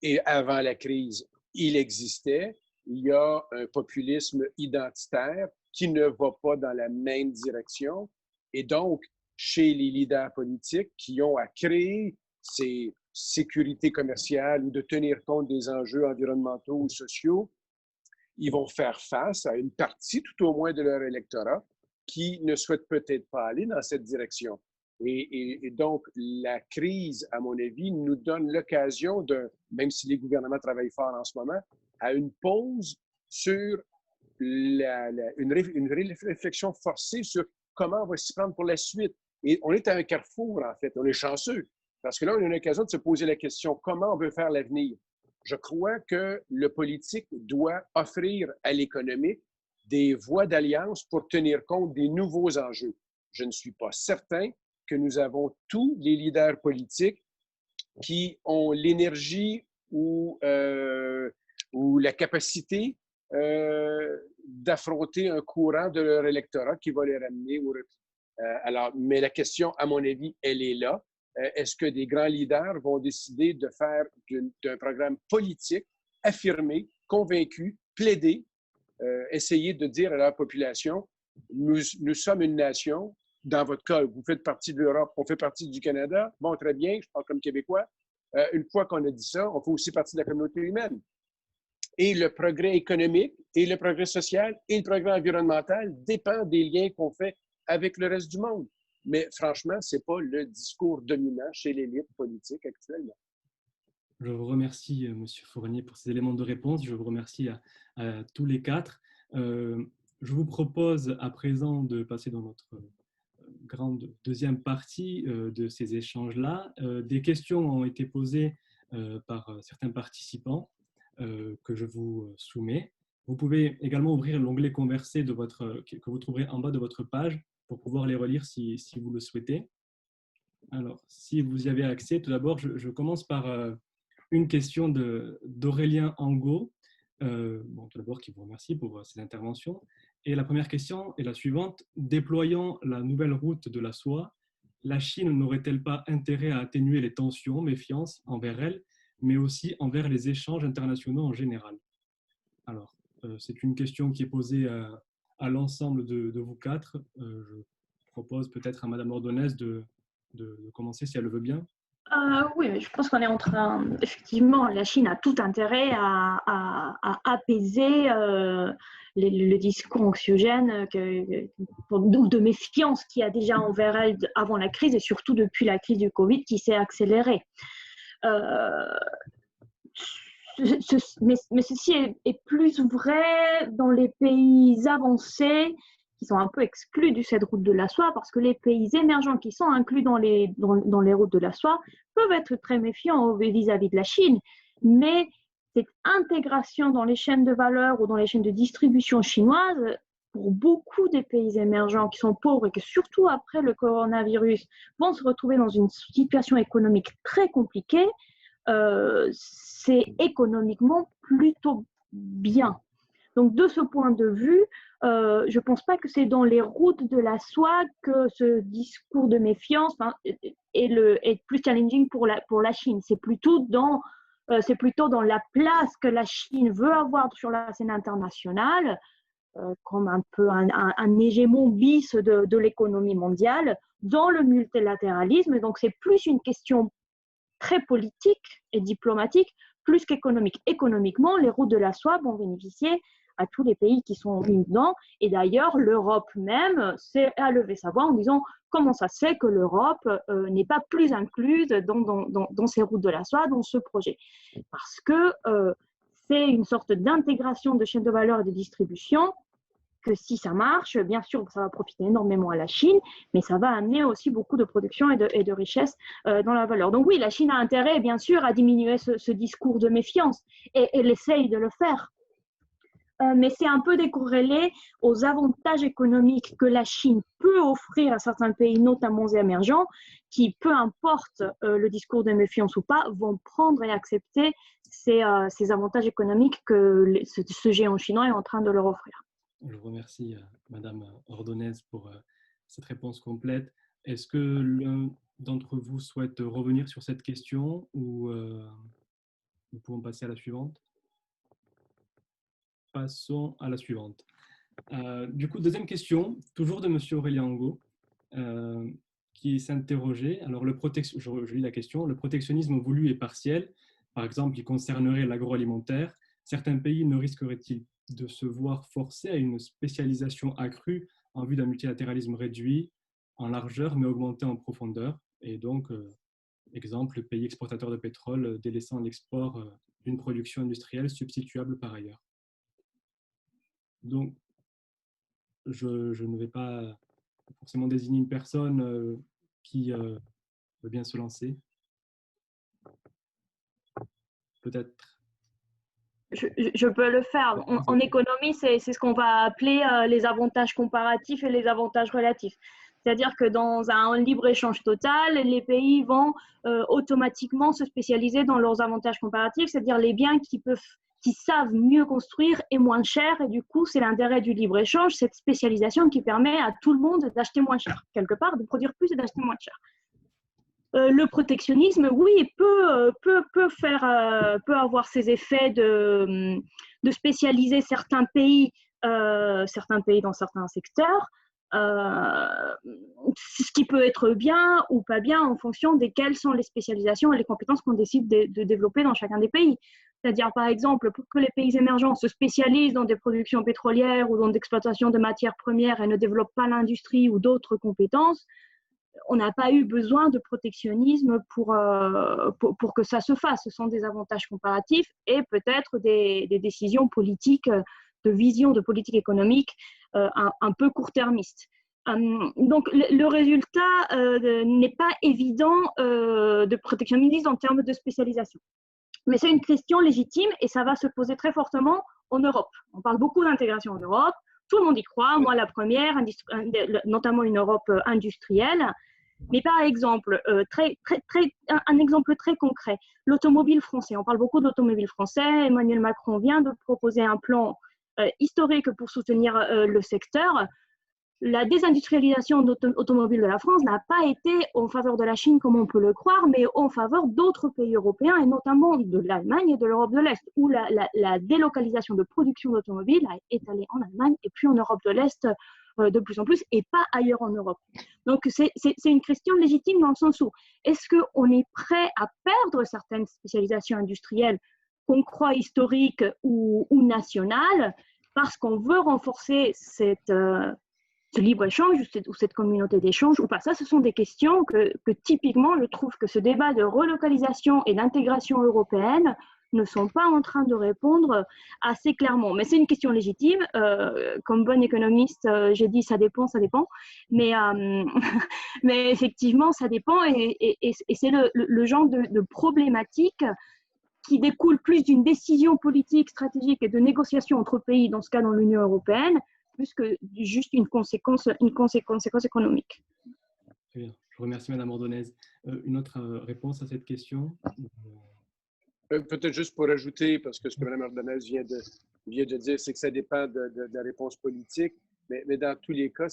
et avant la crise, il existait, il y a un populisme identitaire qui ne va pas dans la même direction. Et donc, chez les leaders politiques qui ont à créer ces sécurités commerciales ou de tenir compte des enjeux environnementaux ou sociaux, ils vont faire face à une partie, tout au moins, de leur électorat qui ne souhaite peut-être pas aller dans cette direction. Et donc, la crise, à mon avis, nous donne l'occasion même si les gouvernements travaillent fort en ce moment, à une pause sur une réflexion forcée sur comment on va s'y prendre pour la suite. Et on est à un carrefour, en fait. On est chanceux. Parce que là, on a une occasion de se poser la question, comment on veut faire l'avenir? Je crois que le politique doit offrir à l'économique des voies d'alliance pour tenir compte des nouveaux enjeux. Je ne suis pas certain que nous avons tous les leaders politiques qui ont l'énergie ou la capacité d'affronter un courant de leur électorat qui va les ramener au repli. Mais la question, à mon avis, elle est là. Est-ce que des grands leaders vont décider de faire d'un programme politique affirmé, convaincu, plaidé, essayer de dire à la population, nous sommes une nation, dans votre cas, vous faites partie de l'Europe, on fait partie du Canada, bon, très bien, je parle comme Québécois. Une fois qu'on a dit ça, on fait aussi partie de la communauté humaine. Et le progrès économique, et le progrès social, et le progrès environnemental dépend des liens qu'on fait avec le reste du monde. Mais franchement, ce n'est pas le discours dominant chez l'élite politique actuellement. Je vous remercie, M. Fournier, pour ces éléments de réponse. Je vous remercie à tous les quatre. Je vous propose à présent de passer dans notre grande deuxième partie de ces échanges-là. Des questions ont été posées par certains participants que je vous soumets. Vous pouvez également ouvrir l'onglet « Converser » que vous trouverez en bas de votre page pour pouvoir les relire si vous le souhaitez. Alors, si vous y avez accès, tout d'abord, je commence par une question d'Aurélien Angot, tout d'abord qui vous remercie pour ces interventions. Et la première question est la suivante. Déployant la nouvelle route de la soie, la Chine n'aurait-elle pas intérêt à atténuer les tensions, méfiance envers elle, mais aussi envers les échanges internationaux en général? Alors, c'est une question qui est posée à l'ensemble de vous quatre. Je propose peut-être à Madame Ordonez de commencer si elle le veut bien. Oui, mais je pense qu'on est en train, effectivement, la Chine a tout intérêt à apaiser le discours anxiogène ou de méfiance qu'il y a déjà envers elle avant la crise et surtout depuis la crise du Covid qui s'est accélérée. Mais ceci est plus vrai dans les pays avancés qui sont un peu exclus de cette route de la soie parce que les pays émergents qui sont inclus dans les routes de la soie peuvent être très méfiants vis-à-vis de la Chine. Mais cette intégration dans les chaînes de valeur ou dans les chaînes de distribution chinoises, pour beaucoup des pays émergents qui sont pauvres et que surtout après le coronavirus vont se retrouver dans une situation économique très compliquée, c'est économiquement plutôt bien. Donc, de ce point de vue, je ne pense pas que c'est dans les routes de la soie que ce discours de méfiance est plus challenging pour la Chine. C'est plutôt dans la place que la Chine veut avoir sur la scène internationale, comme un peu un hégémon bis de l'économie mondiale, dans le multilatéralisme. Donc, c'est plus une question très politique et diplomatique, plus qu'économique. Économiquement, les routes de la soie vont bénéficier à tous les pays qui sont mis dedans. Et d'ailleurs, l'Europe même a levé sa voix en disant comment ça se fait que l'Europe n'est pas plus incluse dans ces routes de la soie, dans ce projet. Parce que c'est une sorte d'intégration de chaînes de valeur et de distribution que si ça marche, bien sûr, ça va profiter énormément à la Chine, mais ça va amener aussi beaucoup de production et de richesse dans la valeur. Donc oui, la Chine a intérêt, bien sûr, à diminuer ce discours de méfiance et elle essaye de le faire. Mais c'est un peu décorrélé aux avantages économiques que la Chine peut offrir à certains pays, notamment émergents, qui, peu importe le discours de méfiance ou pas, vont prendre et accepter ces avantages économiques que ce géant chinois est en train de leur offrir. Je vous remercie, Madame Ordonez, pour cette réponse complète. Est-ce que l'un d'entre vous souhaite revenir sur cette question ou nous pouvons passer à la suivante? Passons à la suivante. Du coup, deuxième question, toujours de M. Aurélien Angot, qui s'interrogeait. Alors, je lis la question. Le protectionnisme voulu et partiel, par exemple, qui concernerait l'agroalimentaire, certains pays ne risqueraient-ils de se voir forcés à une spécialisation accrue en vue d'un multilatéralisme réduit en largeur, mais augmenté en profondeur? Et donc, exemple, pays exportateurs de pétrole délaissant l'export d'une production industrielle substituable par ailleurs. Donc, je ne vais pas forcément désigner une personne qui veut bien se lancer. Peut-être. Je peux le faire. En économie, c'est ce qu'on va appeler les avantages comparatifs et les avantages relatifs. C'est-à-dire que dans un libre-échange total, les pays vont automatiquement se spécialiser dans leurs avantages comparatifs, c'est-à-dire les biens qui savent mieux construire et moins cher. Et du coup, c'est l'intérêt du libre-échange, cette spécialisation qui permet à tout le monde d'acheter moins cher, quelque part, de produire plus et d'acheter moins cher. Le protectionnisme, oui, peut avoir ses effets de spécialiser certains pays dans certains secteurs, ce qui peut être bien ou pas bien en fonction de quelles sont les spécialisations et les compétences qu'on décide de développer dans chacun des pays. C'est-à-dire, par exemple, pour que les pays émergents se spécialisent dans des productions pétrolières ou dans l'exploitation de matières premières et ne développent pas l'industrie ou d'autres compétences, on n'a pas eu besoin de protectionnisme pour que ça se fasse. Ce sont des avantages comparatifs et peut-être des décisions politiques, de vision de politique économique un peu court-termiste. Donc, le résultat n'est pas évident de protectionnisme en termes de spécialisation. Mais c'est une question légitime et ça va se poser très fortement en Europe. On parle beaucoup d'intégration en Europe. Tout le monde y croit, moi la première, notamment une Europe industrielle. Mais par exemple, un exemple très concret, l'automobile français. On parle beaucoup de l'automobile français. Emmanuel Macron vient de proposer un plan historique pour soutenir le secteur. La désindustrialisation automobile de la France n'a pas été en faveur de la Chine comme on peut le croire, mais en faveur d'autres pays européens et notamment de l'Allemagne et de l'Europe de l'Est, où la délocalisation de production d'automobiles a étalé en Allemagne et puis en Europe de l'Est de plus en plus et pas ailleurs en Europe. Donc c'est une question légitime dans le sens où est-ce qu'on est prêt à perdre certaines spécialisations industrielles qu'on croit historiques ou nationales parce qu'on veut renforcer ce libre-échange ou cette communauté d'échange ou pas. Ça, ce sont des questions que typiquement, je trouve que ce débat de relocalisation et d'intégration européenne ne sont pas en train de répondre assez clairement. Mais c'est une question légitime. Comme bonne économiste, j'ai dit ça dépend. Mais effectivement, ça dépend et c'est le genre de problématique qui découle plus d'une décision politique, stratégique et de négociation entre pays, dans ce cas dans l'Union européenne, plus que juste une conséquence économique. Très bien. Je vous remercie, Madame Ordonez. Une autre réponse à cette question? Peut-être juste pour ajouter, parce que ce que Mme Ordonez vient de dire, c'est que ça dépend de la réponse politique, mais dans tous les cas,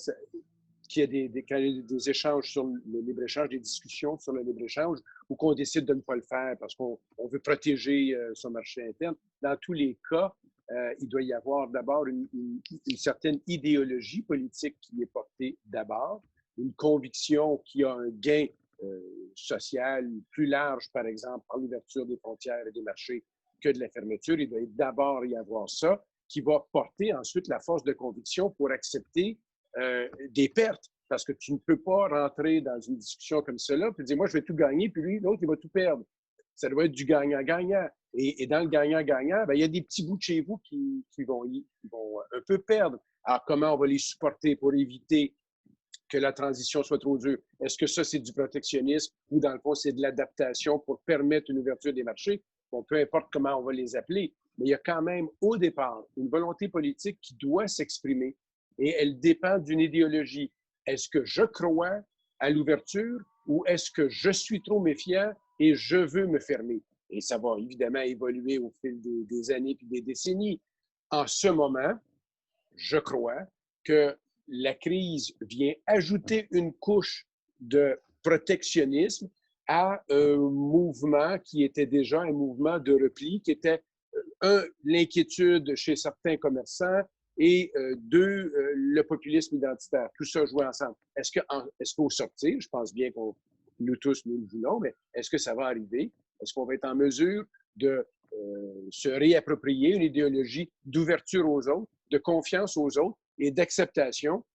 qu'il y ait des échanges sur le libre-échange, des discussions sur le libre-échange, ou qu'on décide de ne pas le faire parce qu'on veut protéger son marché interne, dans tous les cas, il doit y avoir d'abord une certaine idéologie politique qui est portée d'abord, une conviction qui a un gain social plus large, par exemple, par l'ouverture des frontières et des marchés que de la fermeture. Il doit d'abord y avoir ça, qui va porter ensuite la force de conviction pour accepter des pertes. Parce que tu ne peux pas rentrer dans une discussion comme cela et dire, moi, je vais tout gagner, puis lui, l'autre, il va tout perdre. Ça doit être du gagnant-gagnant. Et dans le gagnant-gagnant, ben, il y a des petits bouts de chez vous qui vont un peu perdre. Alors, comment on va les supporter pour éviter que la transition soit trop dure? Est-ce que ça, c'est du protectionnisme ou, dans le fond, c'est de l'adaptation pour permettre une ouverture des marchés? Bon, peu importe comment on va les appeler, mais il y a quand même, au départ, une volonté politique qui doit s'exprimer et elle dépend d'une idéologie. Est-ce que je crois à l'ouverture ou est-ce que je suis trop méfiant et je veux me fermer? Et ça va évidemment évoluer au fil des années et des décennies. En ce moment, je crois que la crise vient ajouter une couche de protectionnisme à un mouvement qui était déjà un mouvement de repli, qui était, l'inquiétude chez certains commerçants et deux, le populisme identitaire. Tout ça joué ensemble. Est-ce qu'au sortir, je pense bien qu'on nous tous, nous le voulons, mais est-ce que ça va arriver? Est-ce qu'on va être en mesure de se réapproprier une idéologie d'ouverture aux autres, de confiance aux autres et d'acceptation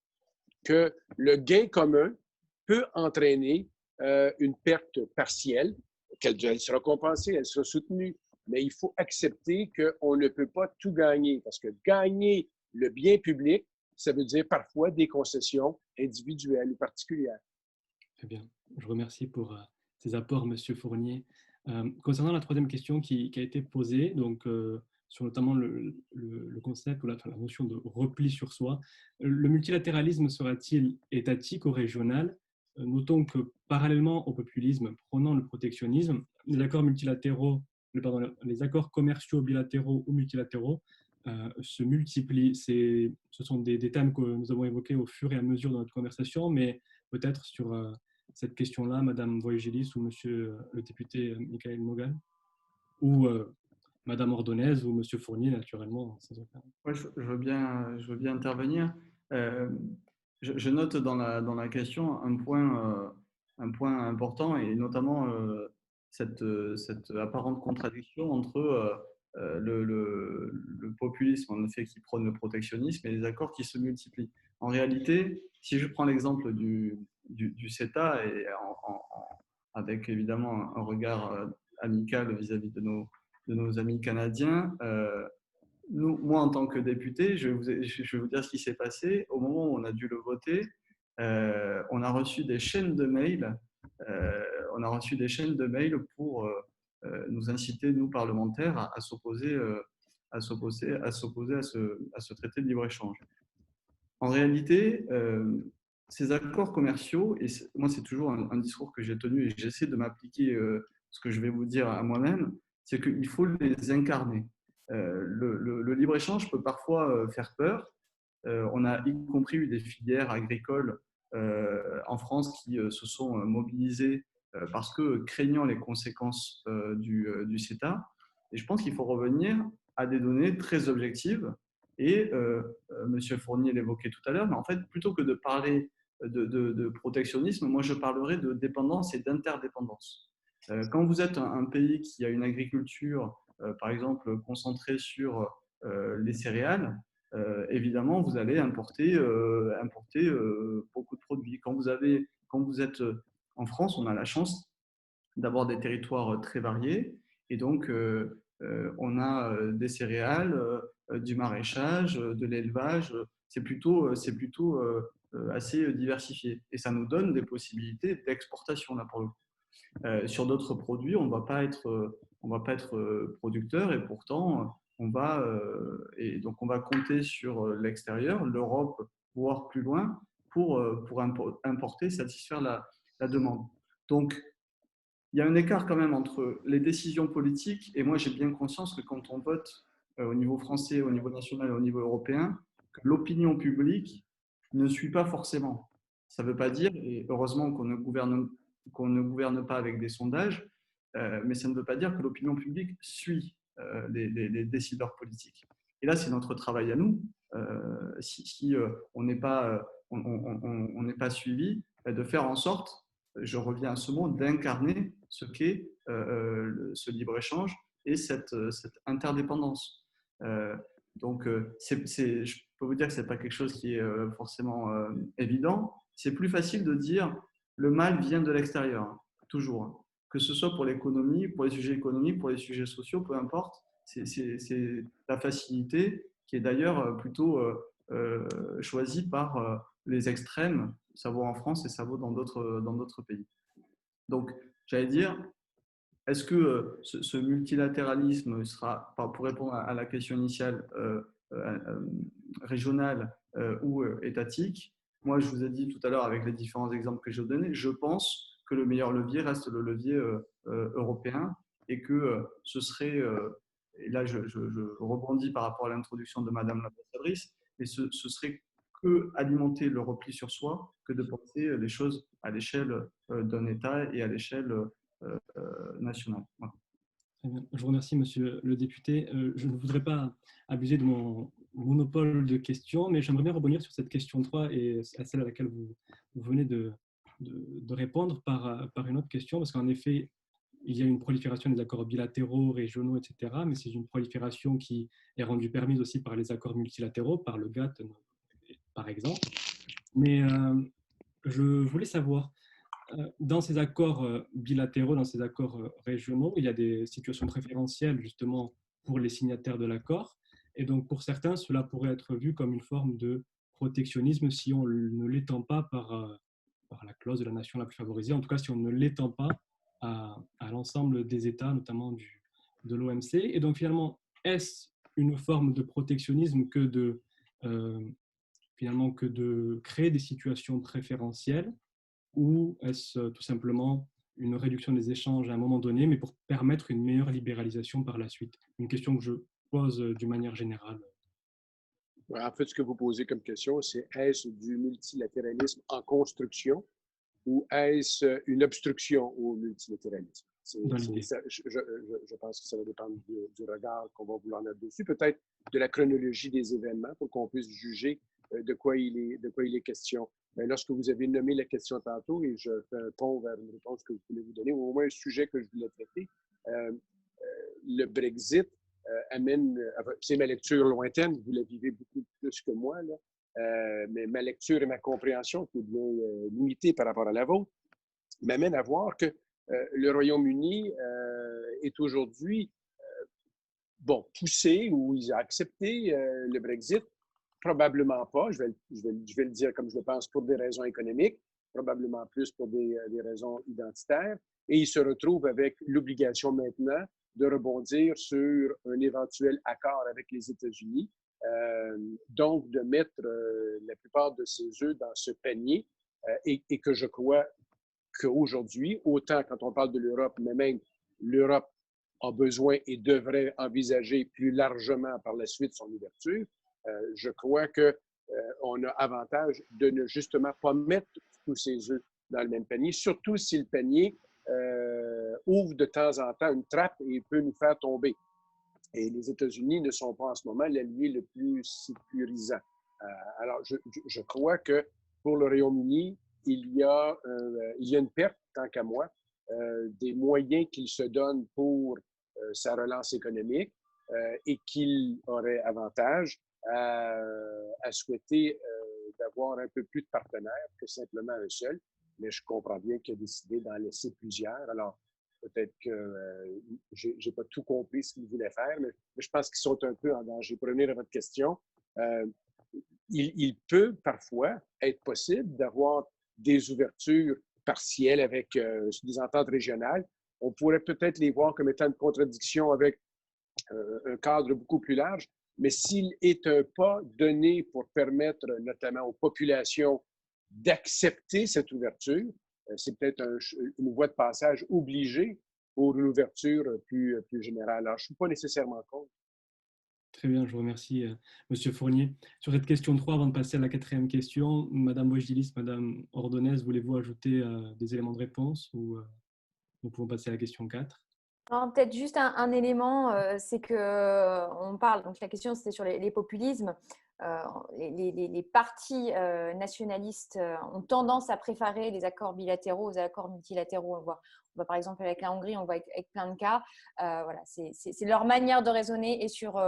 que le gain commun peut entraîner une perte partielle, qu'elle sera compensée, elle sera soutenue, mais il faut accepter qu'on ne peut pas tout gagner, parce que gagner le bien public, ça veut dire parfois des concessions individuelles ou particulières. Très bien. Je vous remercie pour ces apports, Monsieur Fournier. Concernant la troisième question qui a été posée, donc sur notamment le concept ou la notion de repli sur soi, le multilatéralisme sera-t-il étatique ou régional? Notons que parallèlement au populisme prônant le protectionnisme, les accords multilatéraux, les accords commerciaux bilatéraux ou multilatéraux se multiplient. Ce sont des thèmes que nous avons évoqués au fur et à mesure de notre conversation, mais peut-être sur cette question-là, Madame Voigelis ou Monsieur le député Michael Mogal, ou Madame Ordonez ou Monsieur Fournier, naturellement, sans aucun. Ouais, je veux bien intervenir. Je note dans la question un point important et notamment cette apparente contradiction entre le populisme, en effet, qui prône le protectionnisme et les accords qui se multiplient. En réalité, si je prends l'exemple du CETA et avec évidemment un regard amical vis-à-vis de nos amis canadiens, moi, en tant que député, je vais vous dire ce qui s'est passé. Au moment où on a dû le voter, on a reçu des chaînes de mails. On a reçu des chaînes de mails pour nous inciter, nous parlementaires, à s'opposer à ce traité de libre-échange. En réalité, ces accords commerciaux, et moi c'est toujours un discours que j'ai tenu et j'essaie de m'appliquer ce que je vais vous dire à moi-même, c'est qu'il faut les incarner. Le libre-échange peut parfois faire peur. On a y compris eu des filières agricoles en France qui se sont mobilisées parce que craignant les conséquences du CETA. Et je pense qu'il faut revenir à des données très objectives. Et Monsieur Fournier l'évoquait tout à l'heure, mais en fait, plutôt que de parler de protectionnisme, moi je parlerai de dépendance et d'interdépendance. Quand vous êtes un pays qui a une agriculture, par exemple, concentrée sur les céréales, évidemment, vous allez importer beaucoup de produits. Quand vous êtes en France, on a la chance d'avoir des territoires très variés. Et donc, on a des céréales, du maraîchage, de l'élevage. C'est plutôt assez diversifié. Et ça nous donne des possibilités d'exportation, là, pour le coup. Sur d'autres produits, on ne va pas être producteur et pourtant, on va compter sur l'extérieur, l'Europe, voire plus loin, pour importer, satisfaire la demande. Donc, il y a un écart quand même entre les décisions politiques, et moi j'ai bien conscience que quand on vote au niveau français, au niveau national et au niveau européen, que l'opinion publique ne suit pas forcément. Ça ne veut pas dire, et heureusement qu'on ne gouverne pas avec des sondages, mais ça ne veut pas dire que l'opinion publique suit les décideurs politiques. Et là, c'est notre travail à nous. Si on n'est pas suivi, de faire en sorte, je reviens à ce mot, d'incarner ce qu'est ce libre-échange et cette interdépendance. Donc, je peux vous dire que ce n'est pas quelque chose qui est forcément évident. C'est plus facile de dire le mal vient de l'extérieur, toujours. que ce soit pour l'économie, pour les sujets économiques, pour les sujets sociaux, peu importe. C'est la facilité qui est d'ailleurs plutôt choisie par les extrêmes. Ça vaut en France et ça vaut dans d'autres pays. Donc, j'allais dire, est-ce que ce multilatéralisme sera, pour répondre à la question initiale, régional ou étatique? Moi, je vous ai dit tout à l'heure avec les différents exemples que j'ai donnés, je pense que le meilleur levier reste le levier européen et que ce serait, et là je rebondis par rapport à l'introduction de Madame l'ambassadrice, mais ce serait que alimenter le repli sur soi que de penser les choses à l'échelle d'un État et à l'échelle nationale. Voilà. Très bien. Je vous remercie, monsieur le député. Je ne voudrais pas abuser de mon monopole de questions, mais j'aimerais bien rebondir sur cette question 3 et à celle à laquelle vous venez de répondre par une autre question, parce qu'en effet, il y a une prolifération des accords bilatéraux, régionaux, etc., mais c'est une prolifération qui est rendue permise aussi par les accords multilatéraux, par le GATT, par exemple. Mais je voulais savoir, dans ces accords bilatéraux, dans ces accords régionaux, il y a des situations préférentielles justement pour les signataires de l'accord. Et donc pour certains, cela pourrait être vu comme une forme de protectionnisme si on ne l'étend pas par la clause de la nation la plus favorisée, en tout cas si on ne l'étend pas à l'ensemble des États, notamment de l'OMC. Et donc finalement, est-ce une forme de protectionnisme finalement que de créer des situations préférentielles, ou est-ce tout simplement une réduction des échanges à un moment donné, mais pour permettre une meilleure libéralisation par la suite? Une question que je pose d'une manière générale. En fait, ce que vous posez comme question, c'est est-ce du multilatéralisme en construction ou est-ce une obstruction au multilatéralisme? Je pense que ça va dépendre du regard qu'on va vouloir mettre dessus, peut-être de la chronologie des événements pour qu'on puisse juger de quoi il est question. Mais lorsque vous avez nommé la question tantôt, et je fais un pont vers une réponse que vous voulez vous donner, ou au moins un sujet que je voulais traiter, le Brexit amène, c'est ma lecture lointaine, vous la vivez beaucoup plus que moi, là, mais ma lecture et ma compréhension, qui est bien limitée par rapport à la vôtre, m'amène à voir que le Royaume-Uni est aujourd'hui poussé ou ils ont accepté le Brexit. Probablement pas, je vais le dire comme je le pense, pour des raisons économiques, probablement plus pour des raisons identitaires. Et ils se retrouvent avec l'obligation maintenant de rebondir sur un éventuel accord avec les États-Unis, donc de mettre la plupart de ces œufs dans ce panier, et que je crois qu'aujourd'hui, autant quand on parle de l'Europe, mais même l'Europe a besoin et devrait envisager plus largement par la suite son ouverture, je crois qu'on a avantage de ne justement pas mettre tous ces œufs dans le même panier, surtout si le panier ouvre de temps en temps une trappe et peut nous faire tomber. Et les États-Unis ne sont pas en ce moment l'allié le plus sécurisant. Alors, je crois que pour le Royaume-Uni, il y a une perte, tant qu'à moi, des moyens qu'il se donne pour sa relance économique et qu'il aurait avantage à souhaiter d'avoir un peu plus de partenaires que simplement un seul. Mais je comprends bien qu'il a décidé d'en laisser plusieurs. Alors, peut-être que je n'ai pas tout compris ce qu'il voulait faire, mais je pense qu'ils sont un peu en danger. Pour revenir à votre question, il peut parfois être possible d'avoir des ouvertures partielles avec des ententes régionales. On pourrait peut-être les voir comme étant une contradiction avec un cadre beaucoup plus large, mais s'il est un pas donné pour permettre notamment aux populations d'accepter cette ouverture, c'est peut-être une voie de passage obligée pour une ouverture plus générale. Alors, je ne suis pas nécessairement contre. Très bien, je vous remercie, Monsieur Fournier. Sur cette question 3, avant de passer à la 4e question, Madame Wojdilis, Madame Ordonez, voulez-vous ajouter des éléments de réponse ou nous pouvons passer à la question 4? Peut-être juste un élément, c'est qu'on parle, donc la question c'était sur les populismes. Les partis nationalistes ont tendance à préférer les accords bilatéraux aux accords multilatéraux. On voit par exemple avec la Hongrie, on voit avec plein de cas. Voilà, c'est leur manière de raisonner et sur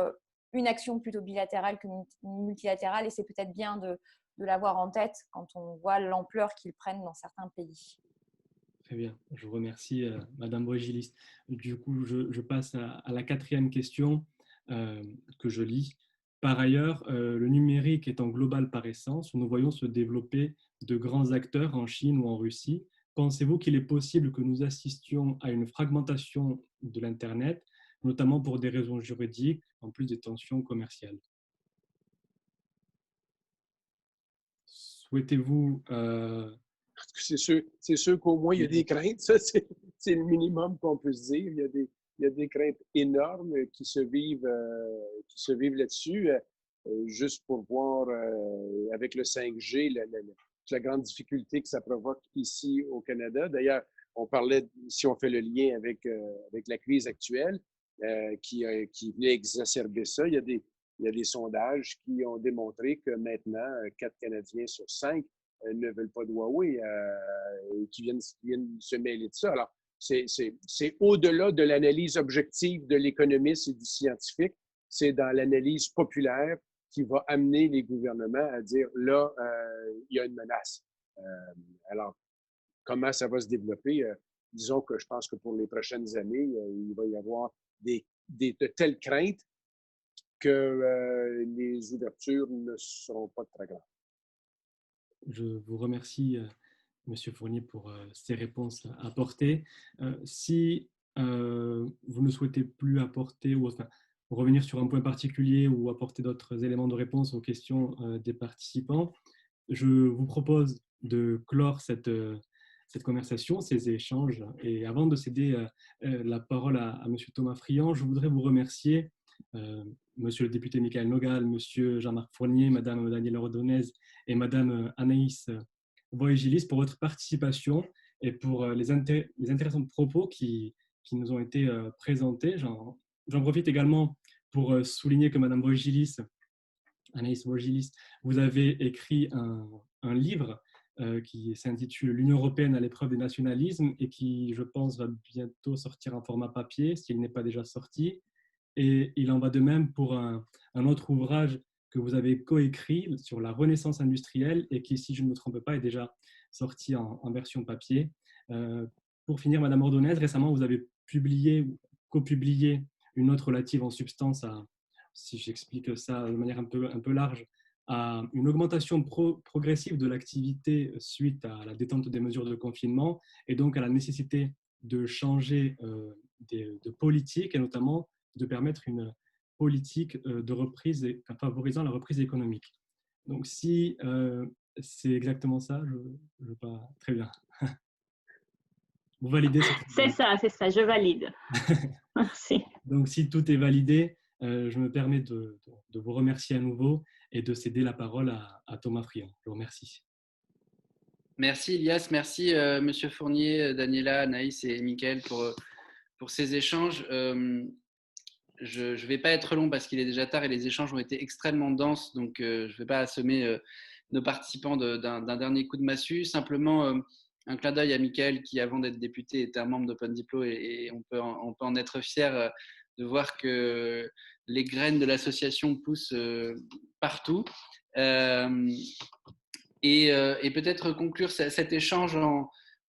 une action plutôt bilatérale que multilatérale, et c'est peut-être bien de l'avoir en tête quand on voit l'ampleur qu'ils prennent dans certains pays. Très bien, je vous remercie, Madame Bogilis. Du coup, je passe à la quatrième question que je lis. Par ailleurs, le numérique étant global par essence, nous voyons se développer de grands acteurs en Chine ou en Russie. Pensez-vous qu'il est possible que nous assistions à une fragmentation de l'Internet, notamment pour des raisons juridiques, en plus des tensions commerciales? Souhaitez-vous C'est sûr qu'au moins, il y a des craintes. Ça, c'est le minimum qu'on peut se dire. Il y a des craintes énormes qui se vivent là-dessus. Juste pour voir avec le 5G, la grande difficulté que ça provoque ici au Canada. D'ailleurs, on parlait, si on fait le lien avec la crise actuelle, qui venait exacerber ça, il y a des sondages qui ont démontré que maintenant, 4 Canadiens sur 5 ne veulent pas de Huawei et qui viennent se mêler de ça. Alors, c'est au-delà de l'analyse objective de l'économiste et du scientifique, c'est dans l'analyse populaire qui va amener les gouvernements à dire là, il y a une menace. Alors, comment ça va se développer? Disons que je pense que pour les prochaines années, il va y avoir de telles craintes que les ouvertures ne seront pas très grandes. Je vous remercie, Monsieur Fournier, pour ces réponses apportées. Si vous ne souhaitez plus apporter ou enfin, revenir sur un point particulier ou apporter d'autres éléments de réponse aux questions des participants, je vous propose de clore cette conversation, ces échanges. Et avant de céder la parole à Monsieur Thomas Friand, je voudrais vous remercier, Monsieur le député Michael Nogal, Monsieur Jean-Marc Fournier, Madame Danielle Ordonez et Madame Anaïs Boigilis pour votre participation et pour les intéressants propos qui nous ont été présentés. J'en profite également pour souligner que Madame Boigilis, Anaïs Boigilis, vous avez écrit un livre qui s'intitule L'Union européenne à l'épreuve des nationalismes et qui, je pense, va bientôt sortir en format papier, s'il n'est pas déjà sorti. Et il en va de même pour un autre ouvrage que vous avez coécrit sur la Renaissance industrielle et qui, si je ne me trompe pas, est déjà sorti en version papier. Pour finir, Madame Ordonez, récemment, vous avez publié ou copublié une note relative en substance à, si j'explique ça de manière un peu large, à une augmentation progressive de l'activité suite à la détente des mesures de confinement et donc à la nécessité de changer de politique et notamment de permettre une politique de reprise favorisant la reprise économique. Donc, si c'est exactement ça, je pas très bien. Vous validez ce C'est ça, je valide. Merci. Donc, si tout est validé, je me permets de vous remercier à nouveau et de céder la parole à Thomas Friand. Je vous remercie. Merci Elias, merci Monsieur Fournier, Daniela, Anaïs et Mickaël pour ces échanges. Je ne vais pas être long parce qu'il est déjà tard et les échanges ont été extrêmement denses, donc je ne vais pas assommer nos participants d'un dernier coup de massue. Simplement, un clin d'œil à Mickaël qui, avant d'être député, était un membre d'Open Diplo et on peut en être fier de voir que les graines de l'association poussent partout. Et peut-être conclure cet échange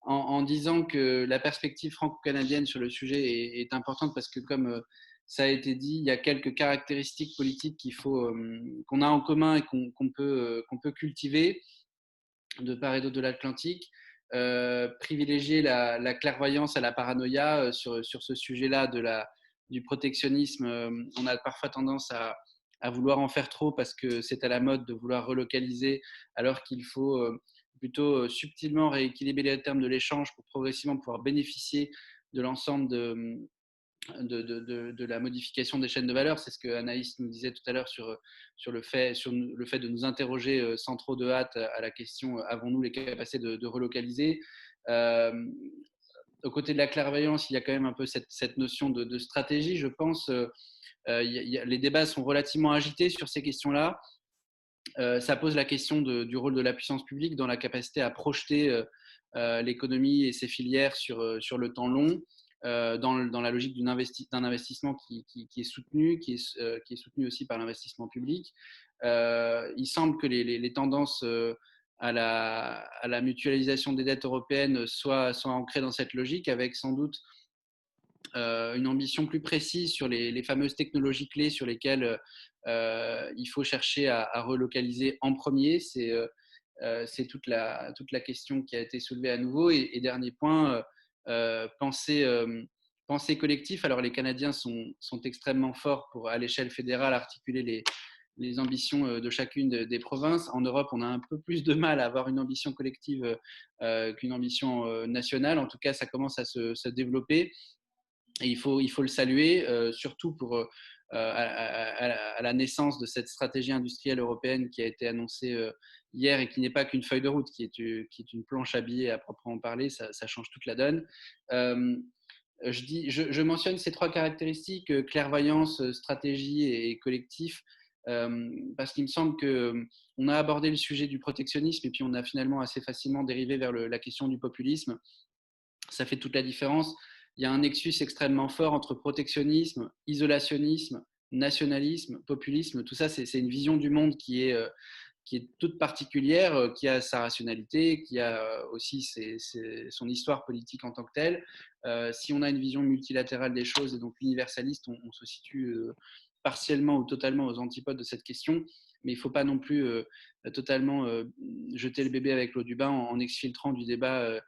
en disant que la perspective franco-canadienne sur le sujet est importante parce que, comme ça a été dit, il y a quelques caractéristiques politiques qu'on a en commun et qu'on peut cultiver de part et d'autre de l'Atlantique. Privilégier la clairvoyance à la paranoïa sur ce sujet-là du protectionnisme. On a parfois tendance à vouloir en faire trop parce que c'est à la mode de vouloir relocaliser, alors qu'il faut plutôt subtilement rééquilibrer les termes de l'échange pour progressivement pouvoir bénéficier de l'ensemble de la modification des chaînes de valeur. C'est ce que Anaïs nous disait tout à l'heure sur le fait de nous interroger sans trop de hâte à la question avons-nous les capacités de relocaliser. Aux côtés de la clairvoyance, il y a quand même un peu cette notion de stratégie, je pense. Les débats sont relativement agités sur ces questions-là. Ça pose la question du rôle de la puissance publique dans la capacité à projeter l'économie et ses filières sur le temps long, dans la logique d'un investissement qui est soutenu, qui est soutenu aussi par l'investissement public. Il semble que les tendances à la mutualisation des dettes européennes soit ancrée dans cette logique, avec sans doute une ambition plus précise sur les fameuses technologies clés sur lesquelles il faut chercher à relocaliser en premier. C'est toute la question qui a été soulevée à nouveau. Et dernier point, pensée collective. Alors les Canadiens sont extrêmement forts pour, à l'échelle fédérale, articuler les ambitions de chacune des provinces. En Europe, on a un peu plus de mal à avoir une ambition collective qu'une ambition nationale. En tout cas, ça commence à se développer. Et il faut le saluer, surtout pour à la naissance de cette stratégie industrielle européenne qui a été annoncée hier et qui n'est pas qu'une feuille de route, qui est une planche à billets à proprement parler. Ça change toute la donne. Je mentionne ces 3 caractéristiques, clairvoyance, stratégie et collectif, parce qu'il me semble qu'on a abordé le sujet du protectionnisme et puis on a finalement assez facilement dérivé vers la question du populisme. Ça fait toute la différence. Il y a un nexus extrêmement fort entre protectionnisme, isolationnisme, nationalisme, populisme. Tout ça, c'est une vision du monde qui est toute particulière, qui a sa rationalité, qui a aussi son histoire politique en tant que telle. Si on a une vision multilatérale des choses et donc universaliste, on se situe partiellement ou totalement aux antipodes de cette question. Mais il ne faut pas non plus totalement jeter le bébé avec l'eau du bain en exfiltrant du débat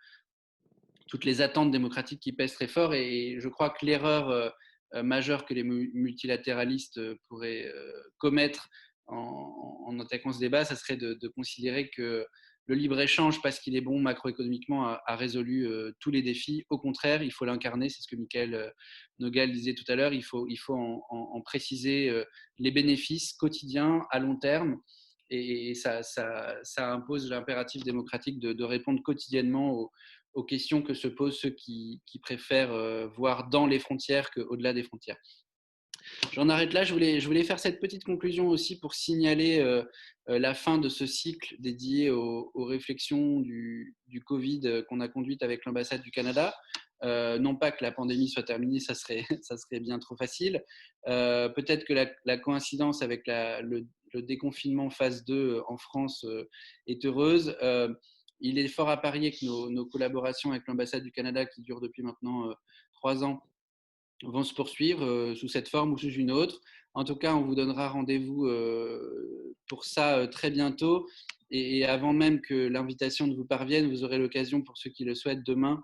toutes les attentes démocratiques qui pèsent très fort. Et je crois que l'erreur majeure que les multilatéralistes pourraient commettre en attaquant ce débat, ça serait de considérer que le libre-échange, parce qu'il est bon macroéconomiquement, a résolu tous les défis. Au contraire, il faut l'incarner, c'est ce que Michael Nogal disait tout à l'heure, il faut en préciser les bénéfices quotidiens à long terme. Et ça impose l'impératif démocratique de répondre quotidiennement aux questions que se posent ceux qui préfèrent voir dans les frontières qu'au-delà des frontières. J'en arrête là. Je voulais faire cette petite conclusion aussi pour signaler la fin de ce cycle dédié aux réflexions du Covid qu'on a conduite avec l'ambassade du Canada. Non pas que la pandémie soit terminée, ça serait bien trop facile. Peut-être que la coïncidence avec le déconfinement phase 2 en France est heureuse. Il est fort à parier que nos collaborations avec l'ambassade du Canada, qui durent depuis maintenant 3 ans, vont se poursuivre sous cette forme ou sous une autre. En tout cas, on vous donnera rendez-vous pour ça très bientôt. Et avant même que l'invitation ne vous parvienne, vous aurez l'occasion, pour ceux qui le souhaitent, demain,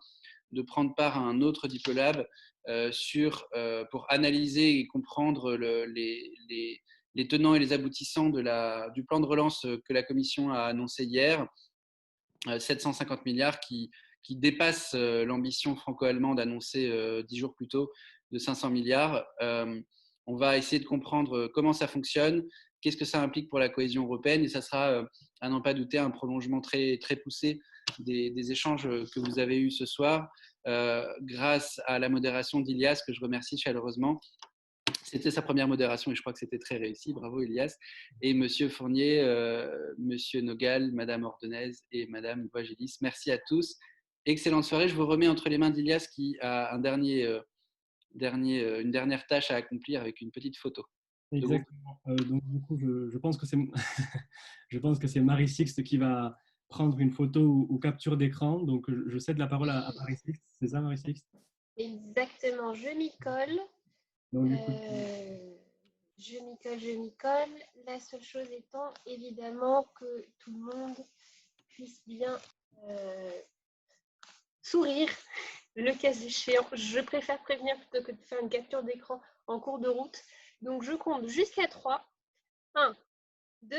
de prendre part à un autre Diplolab pour analyser et comprendre les tenants et les aboutissants du plan de relance que la Commission a annoncé hier. 750 milliards qui dépasse l'ambition franco-allemande annoncée 10 jours plus tôt de 500 milliards. On va essayer de comprendre comment ça fonctionne, qu'est-ce que ça implique pour la cohésion européenne, et ça sera, à n'en pas douter, un prolongement très, très poussé des échanges que vous avez eus ce soir, grâce à la modération d'Ilias, que je remercie chaleureusement. C'était sa première modération et je crois que c'était très réussi. Bravo, Ilias. Et Monsieur Fournier, Monsieur Nogal, Madame Ordenez et Madame Voigelis. Merci à tous. Excellente soirée. Je vous remets entre les mains d'Ilias qui a une dernière tâche à accomplir avec une petite photo. Exactement. Donc, du coup, je pense que c'est je pense que c'est Marie Sixte qui va prendre une photo ou capture d'écran. Donc, je cède la parole à Marie Sixte. C'est ça, Marie Sixte? Exactement. Je m'y colle. Donc, du coup, je m'y colle. La seule chose étant, évidemment, que tout le monde puisse bien sourire, le cas échéant. Je préfère prévenir plutôt que de faire une capture d'écran en cours de route. Donc, je compte jusqu'à 3. 1, 2,